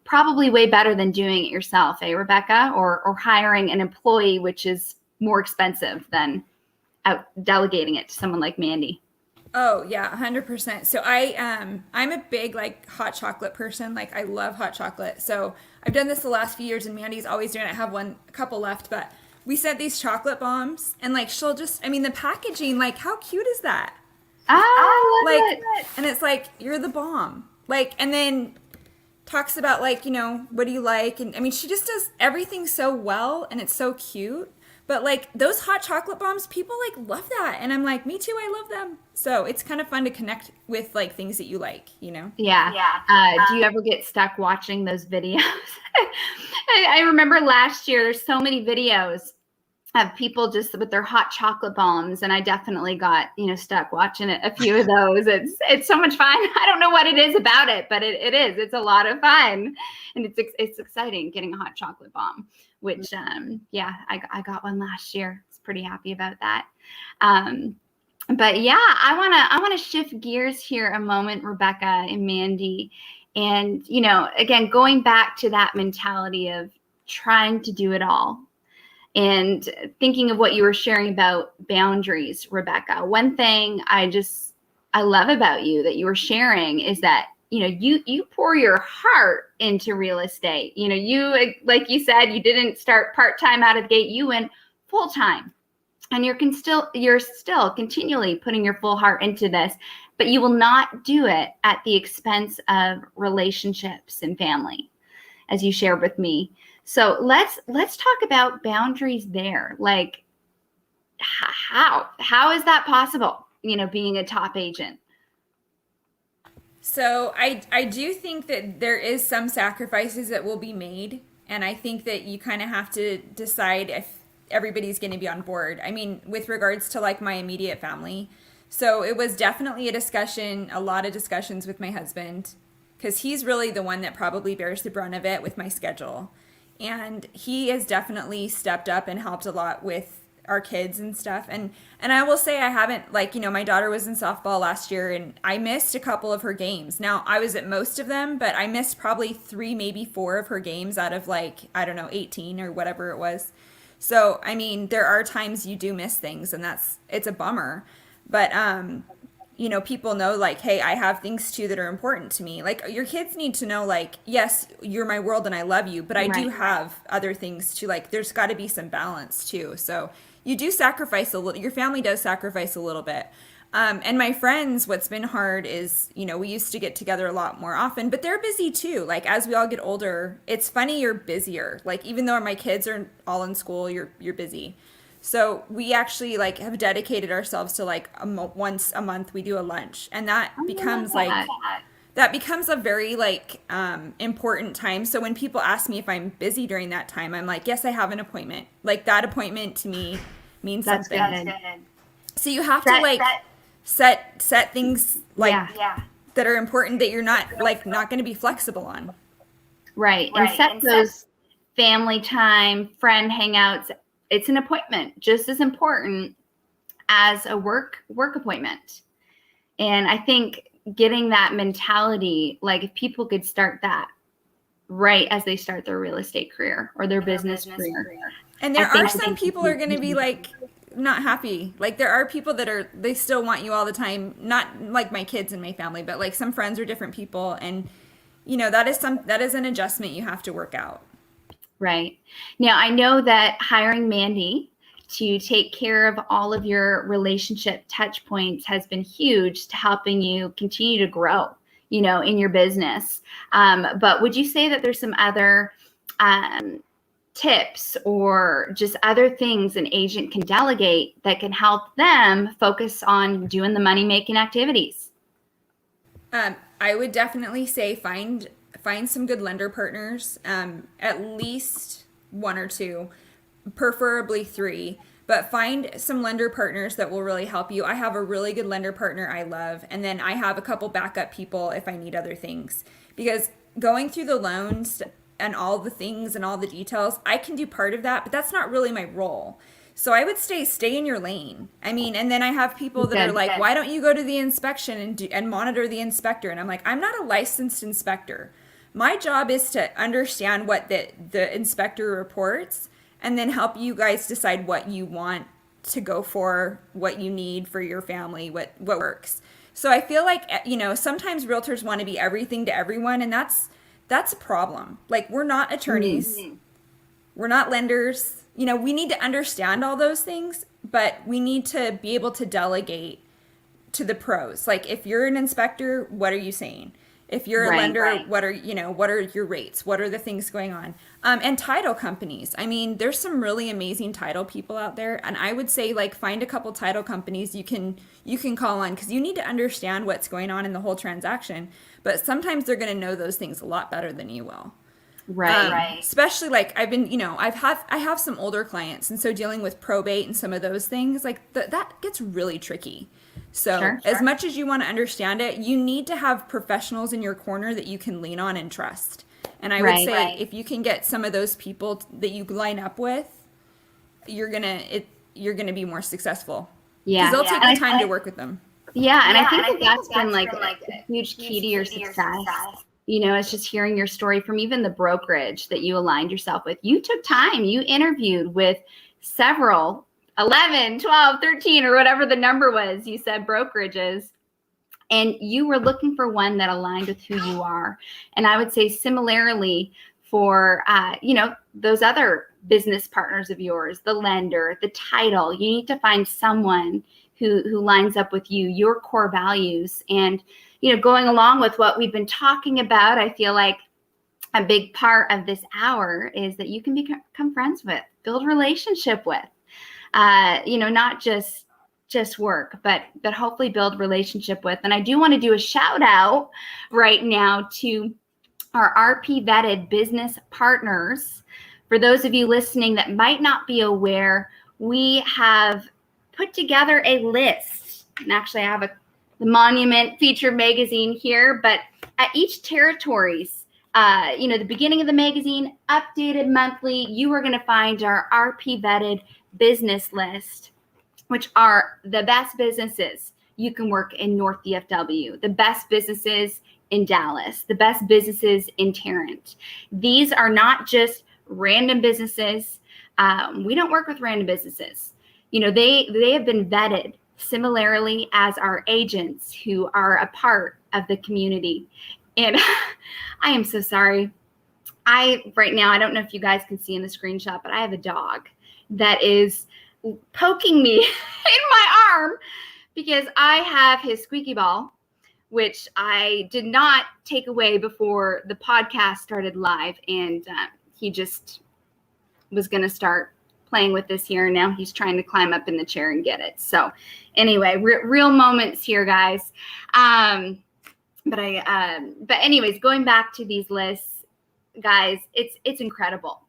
Speaker 2: probably way better than doing it yourself, Rebecca, or hiring an employee, which is more expensive than delegating it to someone like Mandy.
Speaker 3: Oh yeah, 100%. So I'm a big like hot chocolate person. Like I love hot chocolate. So I've done this the last few years and Mandy's always doing it. I have a couple left, but we sent these chocolate bombs and like the packaging, like how cute is that?
Speaker 2: I love it.
Speaker 3: And it's like, you're the bomb. Like, and then talks about like, what do you like? And I mean, she just does everything so well and it's so cute. But like those hot chocolate bombs, people like love that. And I'm like, me too, I love them. So it's kind of fun to connect with like things that you like, Yeah.
Speaker 2: Do you ever get stuck watching those videos? I remember last year, there's so many videos of people just with their hot chocolate bombs. And I definitely got, stuck watching a few of those. It's so much fun. I don't know what it is about it, but it is. It's a lot of fun. And it's exciting getting a hot chocolate bomb, which, I got one last year. I was pretty happy about that. But yeah, I want to shift gears here a moment, Rebecca and Mandy. And, again, going back to that mentality of trying to do it all. And thinking of what you were sharing about boundaries, Rebecca, one thing I love about you that you were sharing is that, you pour your heart into real estate. You, like you said, you didn't start part-time out of the gate, you went full-time. and you're still continually putting your full heart into this, but you will not do it at the expense of relationships and family, as you shared with me. So let's talk about boundaries there. Like, how is that possible? Being a top agent.
Speaker 3: So I do think that there is some sacrifices that will be made, and I think that you kind of have to decide if everybody's going to be on board. I mean, with regards to like my immediate family. So it was definitely a lot of discussions with my husband, because he's really the one that probably bears the brunt of it with my schedule. And he has definitely stepped up and helped a lot with our kids and stuff. And I will say I haven't, my daughter was in softball last year and I missed a couple of her games. Now, I was at most of them, but I missed probably 3, maybe 4 of her games out of 18 or whatever it was. So, I mean, there are times you do miss things, and it's a bummer. But, people know, hey, I have things too that are important to me. Like, your kids need to know, yes, you're my world and I love you, but I do have other things too. There's got to be some balance too. So you do sacrifice a little, your family does sacrifice a little bit. And my friends, what's been hard is, we used to get together a lot more often, but they're busy too. As we all get older, it's funny, you're busier. Even though my kids are all in school, you're busy. So we actually have dedicated ourselves to once a month we do a lunch, and that becomes that becomes a very important time. So when people ask me if I'm busy during that time, I'm like, yes, I have an appointment. That appointment to me means something. Good. So you have to set things that are important that you're not going to be flexible on.
Speaker 2: Right. And set those family time, friend hangouts. It's an appointment, just as important as a work appointment. And I think getting that mentality, if people could start that right as they start their real estate career or their business career.
Speaker 3: And there are some people are going to be not happy. There are people they still want you all the time. Not like my kids and my family, but some friends are different people. And, that is an adjustment you have to work out.
Speaker 2: Right. Now, I know that hiring Mandy to take care of all of your relationship touch points has been huge to helping you continue to grow, in your business. But would you say that there's some other tips or just other things an agent can delegate that can help them focus on doing the money-making activities?
Speaker 3: I would definitely say find some good lender partners, at least 1 or 2, preferably 3, but find some lender partners that will really help you. I have a really good lender partner I love, and then I have a couple backup people if I need other things, because going through the loans and all the things and all the details, I can do part of that, but that's not really my role. So I would stay in your lane. I mean, and then I have people that are like, why don't you go to the inspection and monitor the inspector? And I'm like, I'm not a licensed inspector. My job is to understand what the inspector reports and then help you guys decide what you want to go for, what you need for your family, what works. So I feel sometimes realtors want to be everything to everyone, and that's a problem. We're not attorneys. Mm-hmm. We're not lenders. We need to understand all those things, but we need to be able to delegate to the pros. If you're an inspector, what are you saying? If you're a lender, what are your rates? What are the things going on? And title companies. I mean, there's some really amazing title people out there. And I would say find a couple title companies you can call on, because you need to understand what's going on in the whole transaction. But sometimes they're going to know those things a lot better than you will.
Speaker 2: Right.
Speaker 3: Especially I have some older clients. And so dealing with probate and some of those things, that gets really tricky. So sure. As much as you want to understand it, you need to have professionals in your corner that you can lean on and trust. And I would say if you can get some of those people that you line up with, you're gonna be more successful. Yeah, because they'll take the time to work with them.
Speaker 2: Yeah, and I think that's been a huge key to your success. It's just hearing your story from even the brokerage that you aligned yourself with. You took time. You interviewed with several 11, 12, 13, or whatever the number was, you said brokerages, and you were looking for one that aligned with who you are. And I would say similarly for, those other business partners of yours, the lender, the title. You need to find someone who lines up with you, your core values. And, going along with what we've been talking about, I feel like a big part of this hour is that you can become friends with, build a relationship with, not just work, but hopefully build relationship with. And I do want to do a shout out right now to our RP vetted business partners. For those of you listening that might not be aware, we have put together a list. And actually I have the Monument featured magazine here, but at each territories, the beginning of the magazine, updated monthly, you are going to find our RP vetted business list, which are the best businesses you can work in North DFW, the best businesses in Dallas, the best businesses in Tarrant. These are not just random businesses. We don't work with random businesses. They have been vetted similarly as our agents who are a part of the community. And I am so sorry. Right now, I don't know if you guys can see in the screenshot, but I have a dog that is poking me in my arm because I have his squeaky ball, which I did not take away before the podcast started live. And he just was going to start playing with this here. And now he's trying to climb up in the chair and get it. So anyway, real moments here, guys. But anyways, going back to these lists, guys, it's incredible.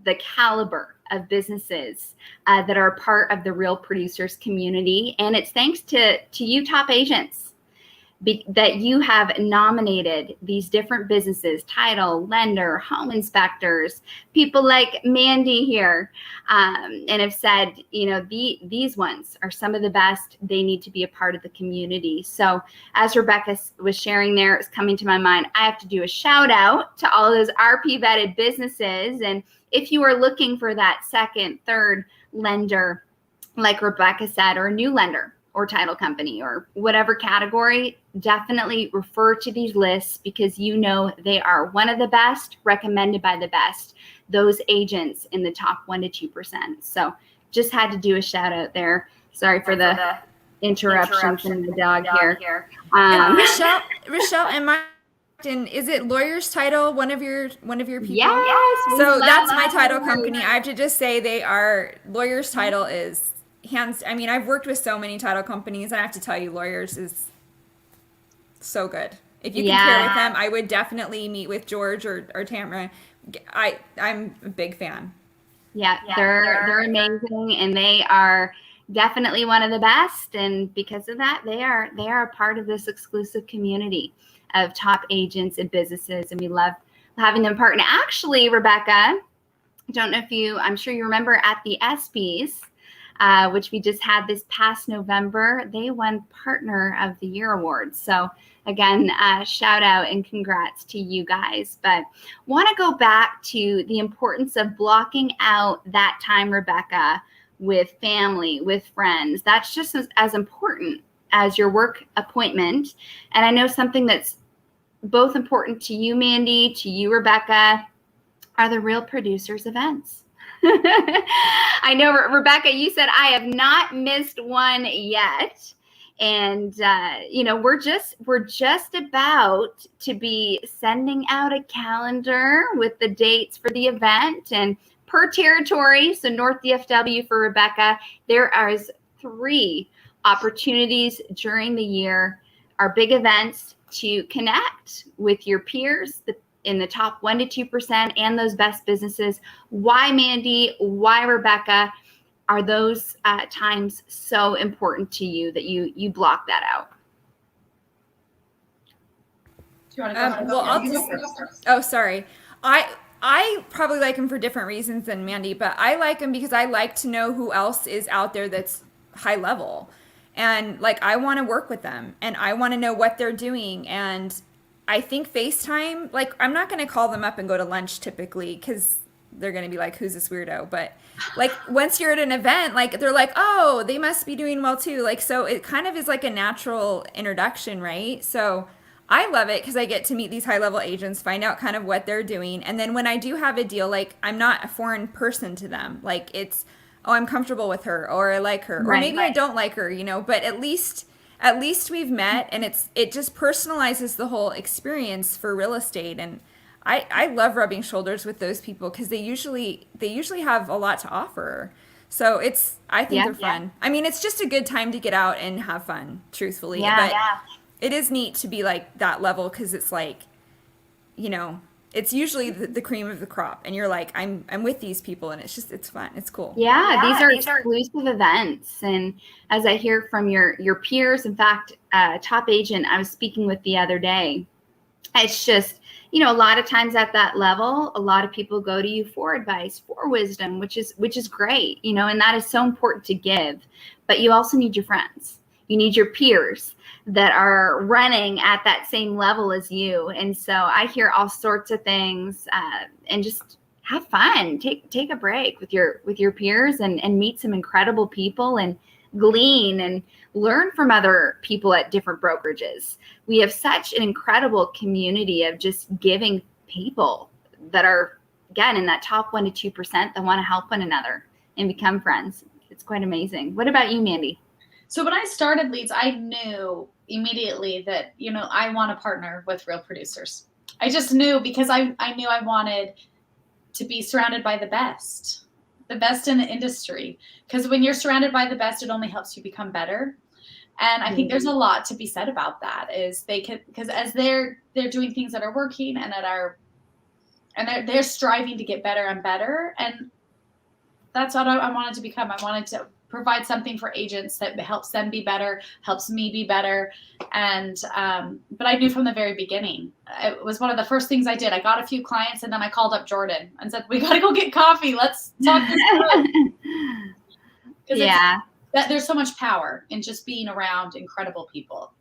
Speaker 2: The caliber of businesses that are part of the Real Producers community. And it's thanks to you top agents that you have nominated these different businesses, title, lender, home inspectors, people like Mandy here, and have said, these ones are some of the best. They need to be a part of the community. So as Rebecca was sharing there, it's coming to my mind, I have to do a shout out to all of those RP vetted businesses. And if you are looking for that second, third lender, like Rebecca said, or a new lender, or title company, or whatever category, definitely refer to these lists because they are one of the best, recommended by the best, those agents in the top 1% to 2%. So just had to do a shout out there. Sorry for the interruption from the dog here.
Speaker 3: Rachelle and Martin, is it Lawyer's Title one of your people?
Speaker 2: Yes.
Speaker 3: So that's my title company. I have to just say Lawyer's Title is I've worked with so many title companies, and I have to tell you, Lawyers is so good. If you can pair with them, I would definitely meet with George or Tamara. I'm a big fan.
Speaker 2: Yeah, they're amazing, and they are definitely one of the best. And because of that, they are a part of this exclusive community of top agents and businesses, and we love having them part. And actually, Rebecca, I'm sure you remember at the ESPYs, which we just had this past November, they won Partner of the Year award. So again, shout out and congrats to you guys. But want to go back to the importance of blocking out that time, Rebecca, with family, with friends. That's just as important as your work appointment. And I know something that's both important to you, Mandy, to you, Rebecca, are the Real Producers events. I know, Rebecca, you said I have not missed one yet. And, we're just about to be sending out a calendar with the dates for the event and per territory. So North DFW for Rebecca, there are 3 opportunities during the year, our big events, to connect with your peers, in the top 1% to 2% and those best businesses. Why, Mandy? Why, Rebecca? Are those times so important to you that you block that out?
Speaker 4: Do you want to go?
Speaker 3: Sorry. I probably like them for different reasons than Mandy, but I like them because I like to know who else is out there that's high level. And I want to work with them, and I want to know what they're doing. And I think FaceTime, I'm not going to call them up and go to lunch typically because they're going to be like, who's this weirdo? But once you're at an event, they're like, oh, they must be doing well too. So it kind of is like a natural introduction, right? So I love it because I get to meet these high level agents, find out kind of what they're doing. And then when I do have a deal, like I'm not a foreign person to them. Like it's, oh, I'm comfortable with her or I like her. Or maybe I don't like her, but at least we've met, and it just personalizes the whole experience for real estate. And I love rubbing shoulders with those people because they usually have a lot to offer. So I think they're fun. I mean, it's just a good time to get out and have fun, truthfully. But it is neat to be like that level because it's like, it's usually the cream of the crop, and you're like, I'm with these people, and it's fun, it's cool.
Speaker 2: Yeah, these are exclusive events, and as I hear from your peers, in fact, top agent I was speaking with the other day, it's just, a lot of times at that level, a lot of people go to you for advice, for wisdom, which is great, and that is so important to give. But you also need your friends. You need your peers that are running at that same level as you. And so I hear all sorts of things, and just have fun. Take a break with your peers and meet some incredible people and glean and learn from other people at different brokerages. We have such an incredible community of just giving people that are, again, in that top 1% to 2% that want to help one another and become friends. It's quite amazing. What about you, Mandy?
Speaker 4: So when I started Leads, I knew immediately that, I want to partner with real producers. I just knew because I knew I wanted to be surrounded by the best in the industry. Because when you're surrounded by the best, it only helps you become better. And I think there's a lot to be said about that. Is because as they're doing things that are working and they're striving to get better and better. And that's what I wanted to become. I wanted to provide something for agents that helps them be better, helps me be better. And, but I knew from the very beginning, it was one of the first things I did. I got a few clients and then I called up Jordan and said, we got to go get coffee. Let's talk this through. There's so much power in just being around incredible people.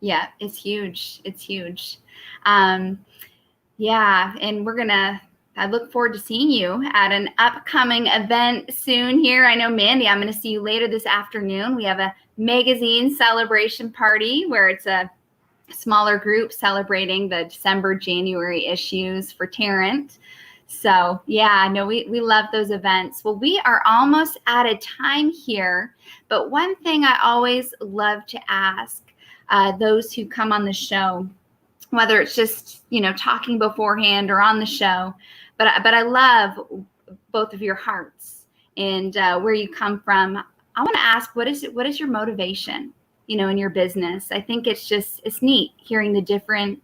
Speaker 2: Yeah, it's huge. It's huge. And I look forward to seeing you at an upcoming event soon here. I know, Mandy, I'm going to see you later this afternoon. We have a magazine celebration party where it's a smaller group celebrating the December, January issues for Tarrant. So, we love those events. Well, we are almost out of time here. But one thing I always love to ask those who come on the show, whether it's just, talking beforehand or on the show, but I love both of your hearts and where you come from. I want to ask, what is your motivation, in your business? I think it's neat hearing the different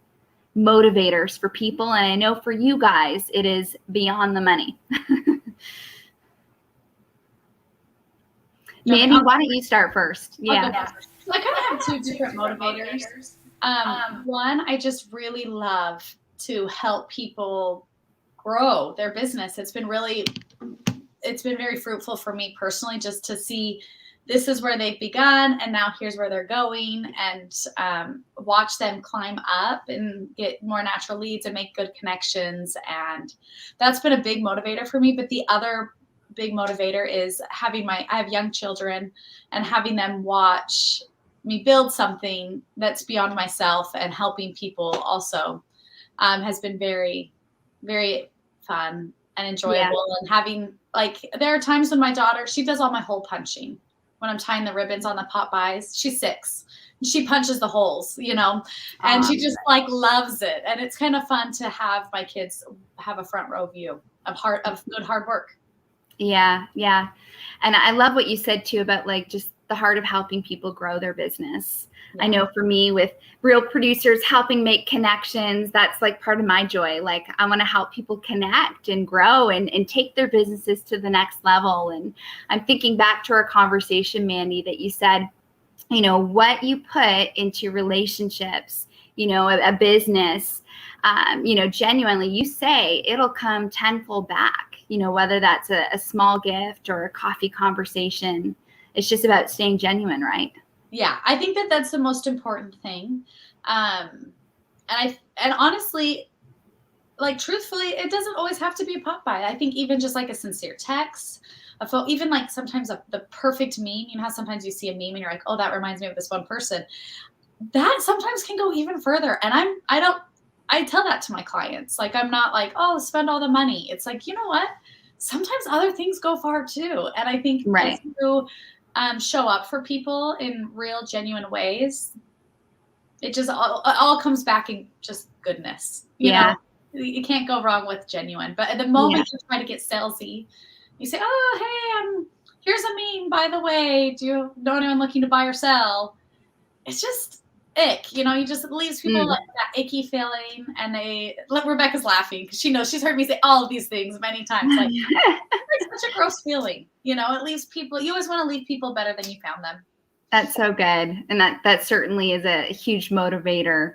Speaker 2: motivators for people. And I know for you guys, it is beyond the money. Mandy, why don't you start first? Yeah.
Speaker 4: So I kind of have two different motivators. One, I just really love to help people grow their business. It's been very fruitful for me personally, just to see this is where they've begun and now here's where they're going, and watch them climb up and get more natural leads and make good connections. And that's been a big motivator for me. But the other big motivator is I have young children, and having them watch me build something that's beyond myself and helping people also has been very, very fun and enjoyable. Yeah. And having, there are times when my daughter, she does all my hole punching when I'm tying the ribbons on the pop buys. She's 6. She punches the holes, and she just loves it. And it's kind of fun to have my kids have a front row view of good hard work.
Speaker 2: Yeah. Yeah. And I love what you said too about just the heart of helping people grow their business. Yeah. I know for me, with real producers, helping make connections, that's part of my joy. I want to help people connect and grow and take their businesses to the next level. And I'm thinking back to our conversation, Mandy, that you said, what you put into relationships, a business, genuinely, you say it'll come tenfold back, whether that's a small gift or a coffee conversation. It's just about staying genuine, right?
Speaker 4: Yeah, I think that's the most important thing. And honestly, truthfully, it doesn't always have to be a pop by. I think even just a sincere text, even sometimes the perfect meme, how sometimes you see a meme and you're like, oh, that reminds me of this one person. that sometimes can go even further. And I tell that to my clients. Like, I'm not like, oh, spend all the money. It's like, you know what? Sometimes other things go far too. And I think
Speaker 2: Right.
Speaker 4: if you show up for people in real, genuine ways, it just all comes back in just goodness. You know, you can't go wrong with genuine. But at the moment you try to get salesy, you say, oh, hey, here's a meme, by the way. Do you know anyone looking to buy or sell? It's just ick, you know, it leaves people like that icky feeling. And Rebecca's laughing because she knows, she's heard me say all of these things many times. Like, it's such a gross feeling, you know, it leaves people, you always want to leave people better than you found them.
Speaker 2: That's so good. And that certainly is a huge motivator.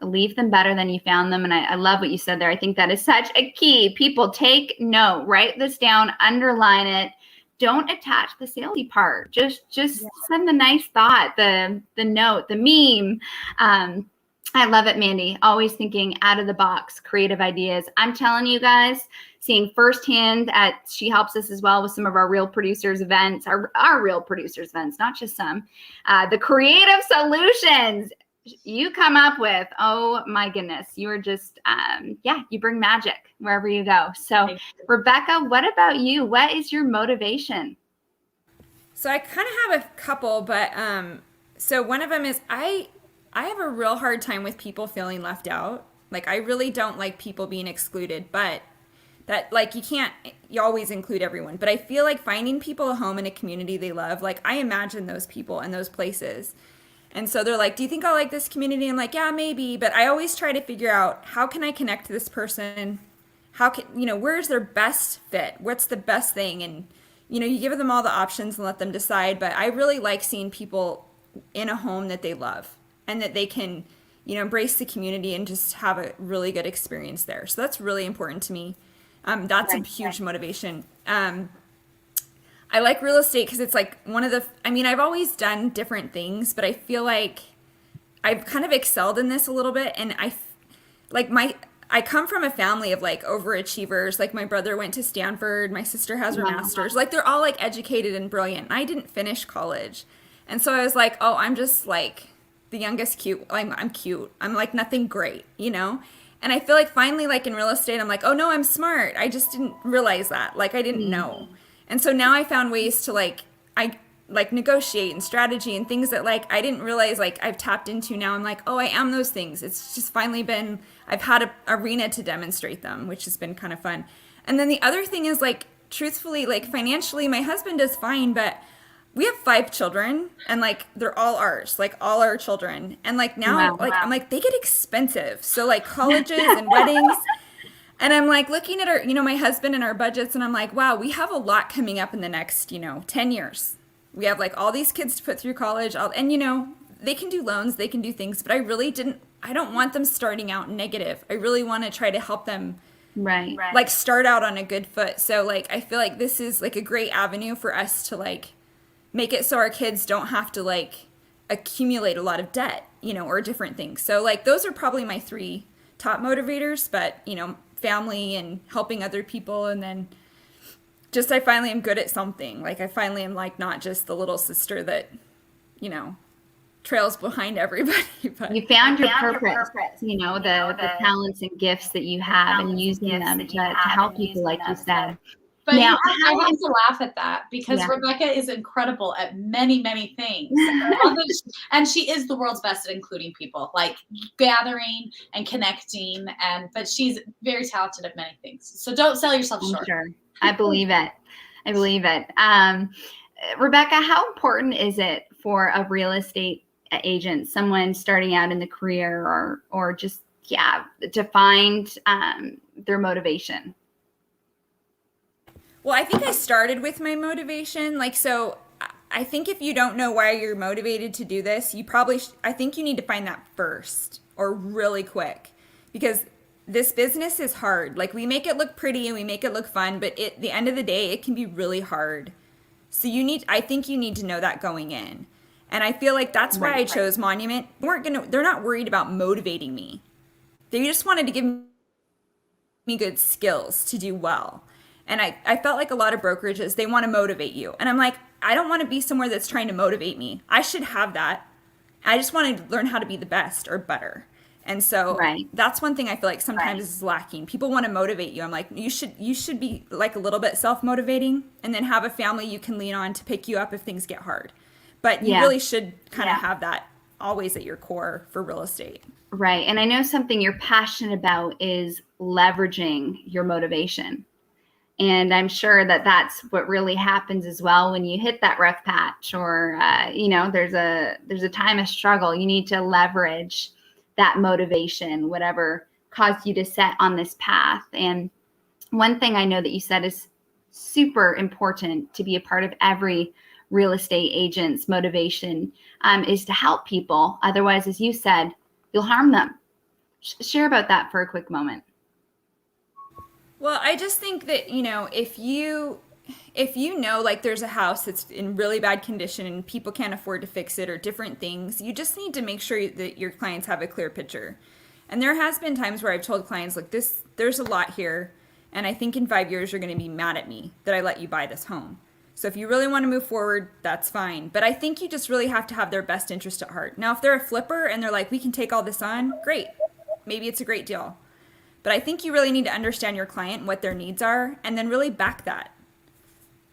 Speaker 2: Leave them better than you found them. And I love what you said there. I think that is such a key. People, take note, write this down, underline it. Don't attach the salesy part. Just send the nice thought, the note, the meme. I love it, Mandy. Always thinking out of the box, creative ideas. I'm telling you guys, seeing firsthand she helps us as well with some of our real producers events, our real producers events, not just some, the creative solutions you come up with. Oh my goodness. You are just, you bring magic wherever you go. So Rebecca, what about you? What is your motivation?
Speaker 3: So I kind of have a couple, but so one of them is I have a real hard time with people feeling left out. Like, I really don't like people being excluded, but that, like, you always include everyone. But I feel like finding people a home in a community they love, like, I imagine those people in those places. And so they're like, do you think I'll like this community? I'm like, yeah, maybe. But I always try to figure out, how can I connect to this person? Where's their best fit? What's the best thing? And, you give them all the options and let them decide. But I really like seeing people in a home that they love and that they can, embrace the community and just have a really good experience there. So that's really important to me. That's a huge motivation. I like real estate because it's like I've always done different things, but I feel like I've kind of excelled in this a little bit. And I come from a family of like overachievers. Like, my brother went to Stanford. My sister has her master's. Like, they're all like educated and brilliant. I didn't finish college. And so I was like, oh, I'm just like the youngest cute. I'm cute. I'm like nothing great, And I feel like finally, like in real estate, I'm like, oh no, I'm smart. I just didn't realize that. Like, I didn't know. And so now I found ways to I negotiate and strategy and things that like I didn't realize like I've tapped into now. I'm like, oh, I am those things. It's just finally I've had an arena to demonstrate them, which has been kind of fun. And then the other thing is, like, truthfully, like, financially, my husband does fine, but we have 5 children and like they're all ours, like all our children. And like now, I'm like, they get expensive. So like colleges and weddings. And I'm like looking at our, my husband and our budgets, and I'm like, wow, we have a lot coming up in the next, 10 years. We have like all these kids to put through college, and they can do loans, they can do things, but I don't want them starting out negative. I really want to try to help them like start out on a good foot. So like, I feel like this is like a great avenue for us to like make it so our kids don't have to like accumulate a lot of debt, or different things. So like, those are probably my 3 top motivators, but family and helping other people, and then just I finally am good at something. Like, I finally am like not just the little sister that trails behind everybody. But
Speaker 2: you found your purpose, the talents and gifts that you have, and using them to help people, like you said.
Speaker 4: But now, I have to laugh at that because Rebecca is incredible at many, many things. And she is the world's best at including people, like gathering and connecting. But she's very talented at many things. So don't sell yourself short.
Speaker 2: Sure. I believe it. Rebecca, how important is it for a real estate agent, someone starting out in the career or just, to find their motivation?
Speaker 3: Well, I think I started with my motivation. So I think if you don't know why you're motivated to do this, I think you need to find that first, or really quick, because this business is hard. Like, we make it look pretty and we make it look fun, but at the end of the day, it can be really hard. So I think you need to know that going in. And I feel like that's why I chose Monument. They're not worried about motivating me. They just wanted to give me good skills to do well. And I felt like a lot of brokerages, they want to motivate you. And I'm like, I don't want to be somewhere that's trying to motivate me. I should have that. I just want to learn how to be the best or better. And so that's one thing I feel like sometimes is lacking. People want to motivate you. I'm like, you should be like a little bit self-motivating, and then have a family you can lean on to pick you up if things get hard. But you really should kind of have that always at your core for real estate.
Speaker 2: Right. And I know something you're passionate about is leveraging your motivation. And I'm sure that that's what really happens as well when you hit that rough patch, or, there's a time of struggle. You need to leverage that motivation, whatever caused you to set on this path. And one thing I know that you said is super important to be a part of every real estate agent's motivation is to help people. Otherwise, as you said, you'll harm them. Share about that for a quick moment.
Speaker 3: Well, I just think that, if you know, like there's a house that's in really bad condition and people can't afford to fix it or different things, you just need to make sure that your clients have a clear picture. And there has been times where I've told clients, like, there's a lot here, and I think in 5 years you're going to be mad at me that I let you buy this home. So if you really want to move forward, that's fine. But I think you just really have to have their best interest at heart. Now, if they're a flipper and they're like, we can take all this on, great. Maybe it's a great deal. But I think you really need to understand your client and what their needs are, and then really back that.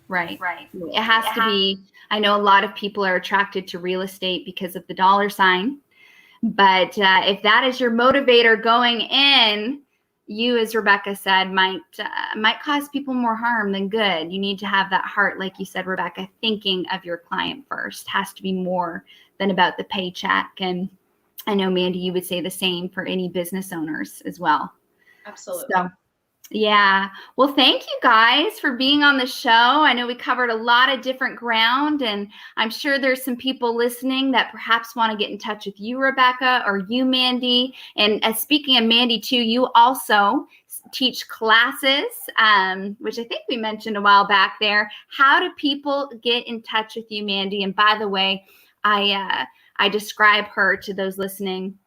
Speaker 2: Right. It has to be. I know a lot of people are attracted to real estate because of the dollar sign. But if that is your motivator going in, you, as Rebecca said, might cause people more harm than good. You need to have that heart, like you said, Rebecca, thinking of your client first. Has to be more than about the paycheck. And I know, Mandy, you would say the same for any business owners as well.
Speaker 4: Absolutely.
Speaker 2: So, yeah. Well, thank you guys for being on the show. I know we covered a lot of different ground, and I'm sure there's some people listening that perhaps want to get in touch with you, Rebecca, or you, Mandy. And speaking of Mandy, too, you also teach classes, which I think we mentioned a while back there. How do people get in touch with you, Mandy? And by the way, I describe her to those listening.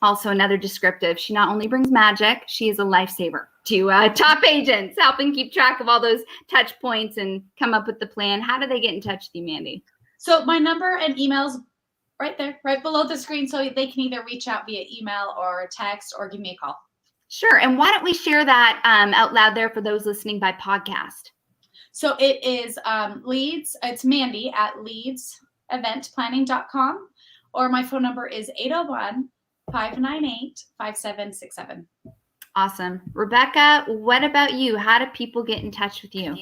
Speaker 2: Also, another descriptive. She not only brings magic, she is a lifesaver to top agents, helping keep track of all those touch points and come up with the plan. How do they get in touch with you, Mandy?
Speaker 4: So my number and emails right there, right below the screen. So they can either reach out via email or text or give me a call.
Speaker 2: Sure. And why don't we share that out loud there for those listening by podcast? So
Speaker 4: it is leads. It's Mandy at leadseventplanning.com, or my phone number is 801-598-5767.
Speaker 2: Awesome. Rebecca, what about you? How do people get in touch with you?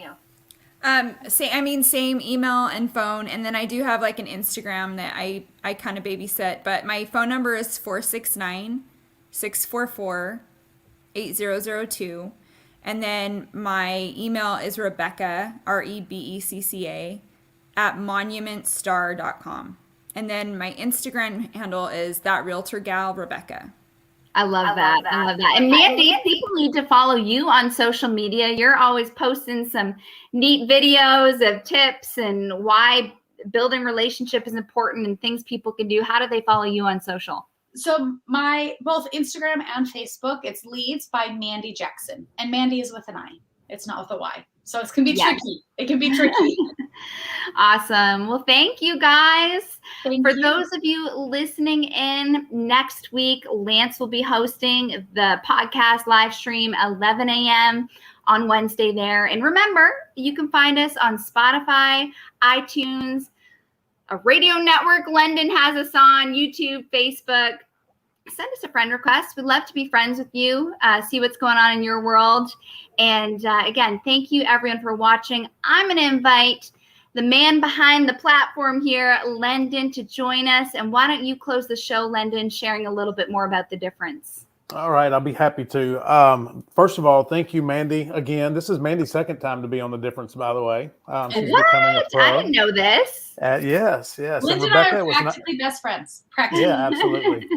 Speaker 3: Same email and phone. And then I do have like an Instagram that I kind of babysit, but my phone number is 469-644-8002. And then my email is Rebecca, Rebecca, at monumentstar.com. And then my Instagram handle is that realtor gal, Rebecca.
Speaker 2: I love that. And Mandy, people need to follow you on social media. You're always posting some neat videos of tips and why building relationship is important and things people can do. How do they follow you on social?
Speaker 4: So my both Instagram and Facebook, it's Leads by Mandy Jackson. And Mandy is with an I. It's not with a Y. So it can be tricky. It can be tricky.
Speaker 2: Awesome. Well, thank you guys.
Speaker 4: For
Speaker 2: those of you listening in, next week, Lance will be hosting the podcast live stream 11 a.m. on Wednesday there. And remember, you can find us on Spotify, iTunes, a radio network London has us on, YouTube, Facebook. Send us a friend request. We'd love to be friends with you, see what's going on in your world. And again, thank you everyone for watching. I'm going to invite the man behind the platform here, Lendon, to join us. And why don't you close the show, Lendon, sharing a little bit more about the difference?
Speaker 5: All right, I'll be happy to. First of all, thank you, Mandy. Again, this is Mandy's second time to be on The Difference, by the way.
Speaker 2: She's becoming a pro. I didn't know this.
Speaker 4: Lendon
Speaker 5: Yes.
Speaker 4: and Rebecca are practically best friends.
Speaker 5: Yeah, absolutely.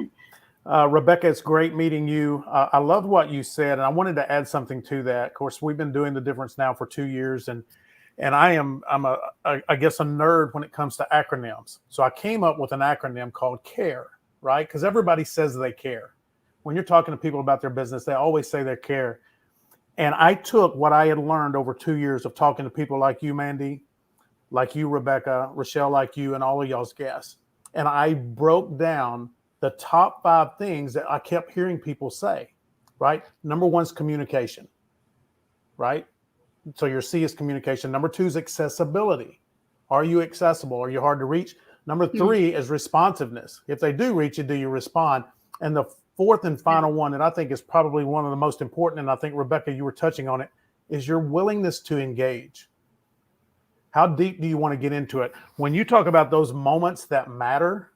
Speaker 5: Rebecca, it's great meeting you. I loved what you said, and I wanted to add something to that. Of course, we've been doing The Difference now for 2 years, and I'm I guess a nerd when it comes to acronyms. So I came up with an acronym called CARE, right? Because everybody says they care. When you're talking to people about their business, they always say they care. And I took what I had learned over 2 years of talking to people like you, Mandy, like you, Rebecca, Rachelle, like you, and all of y'all's guests. and I broke down the top 5 things that I kept hearing people say, right? Number 1 is communication, right? So your C is communication. Number 2 is accessibility. Are you accessible? Are you hard to reach? Number 3 is responsiveness. If they do reach you, do you respond? And the 4th and final one that I think is probably one of the most important, and I think, Rebecca, you were touching on it, is your willingness to engage. How deep do you want to get into it? When you talk about those moments that matter,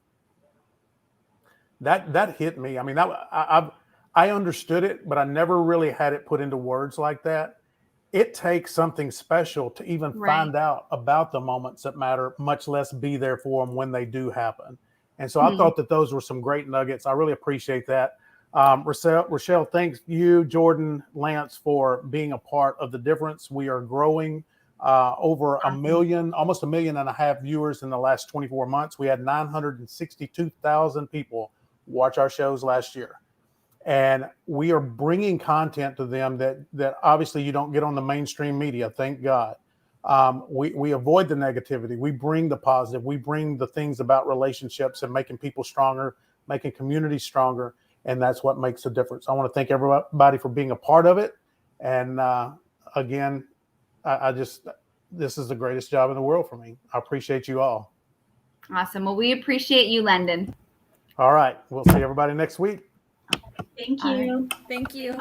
Speaker 5: that hit me. I mean, I understood it, but I never really had it put into words like that. It takes something special to even find out about the moments that matter, much less be there for them when they do happen. And so I thought that those were some great nuggets. I really appreciate that. Rachelle, thanks you, Jordan, Lance, for being a part of the difference. We are growing over a million, almost 1.5 million viewers in the last 24 months. We had 962,000 people watch our shows last year. And we are bringing content to them that obviously you don't get on the mainstream media, thank God. We avoid the negativity. We bring the positive. We bring the things about relationships and making people stronger, making communities stronger. And that's what makes a difference. I want to thank everybody for being a part of it. And again, this is the greatest job in the world for me. I appreciate you all.
Speaker 2: Awesome. Well, we appreciate you, London.
Speaker 5: All right. We'll see everybody next week.
Speaker 4: Thank you.
Speaker 3: Thank you.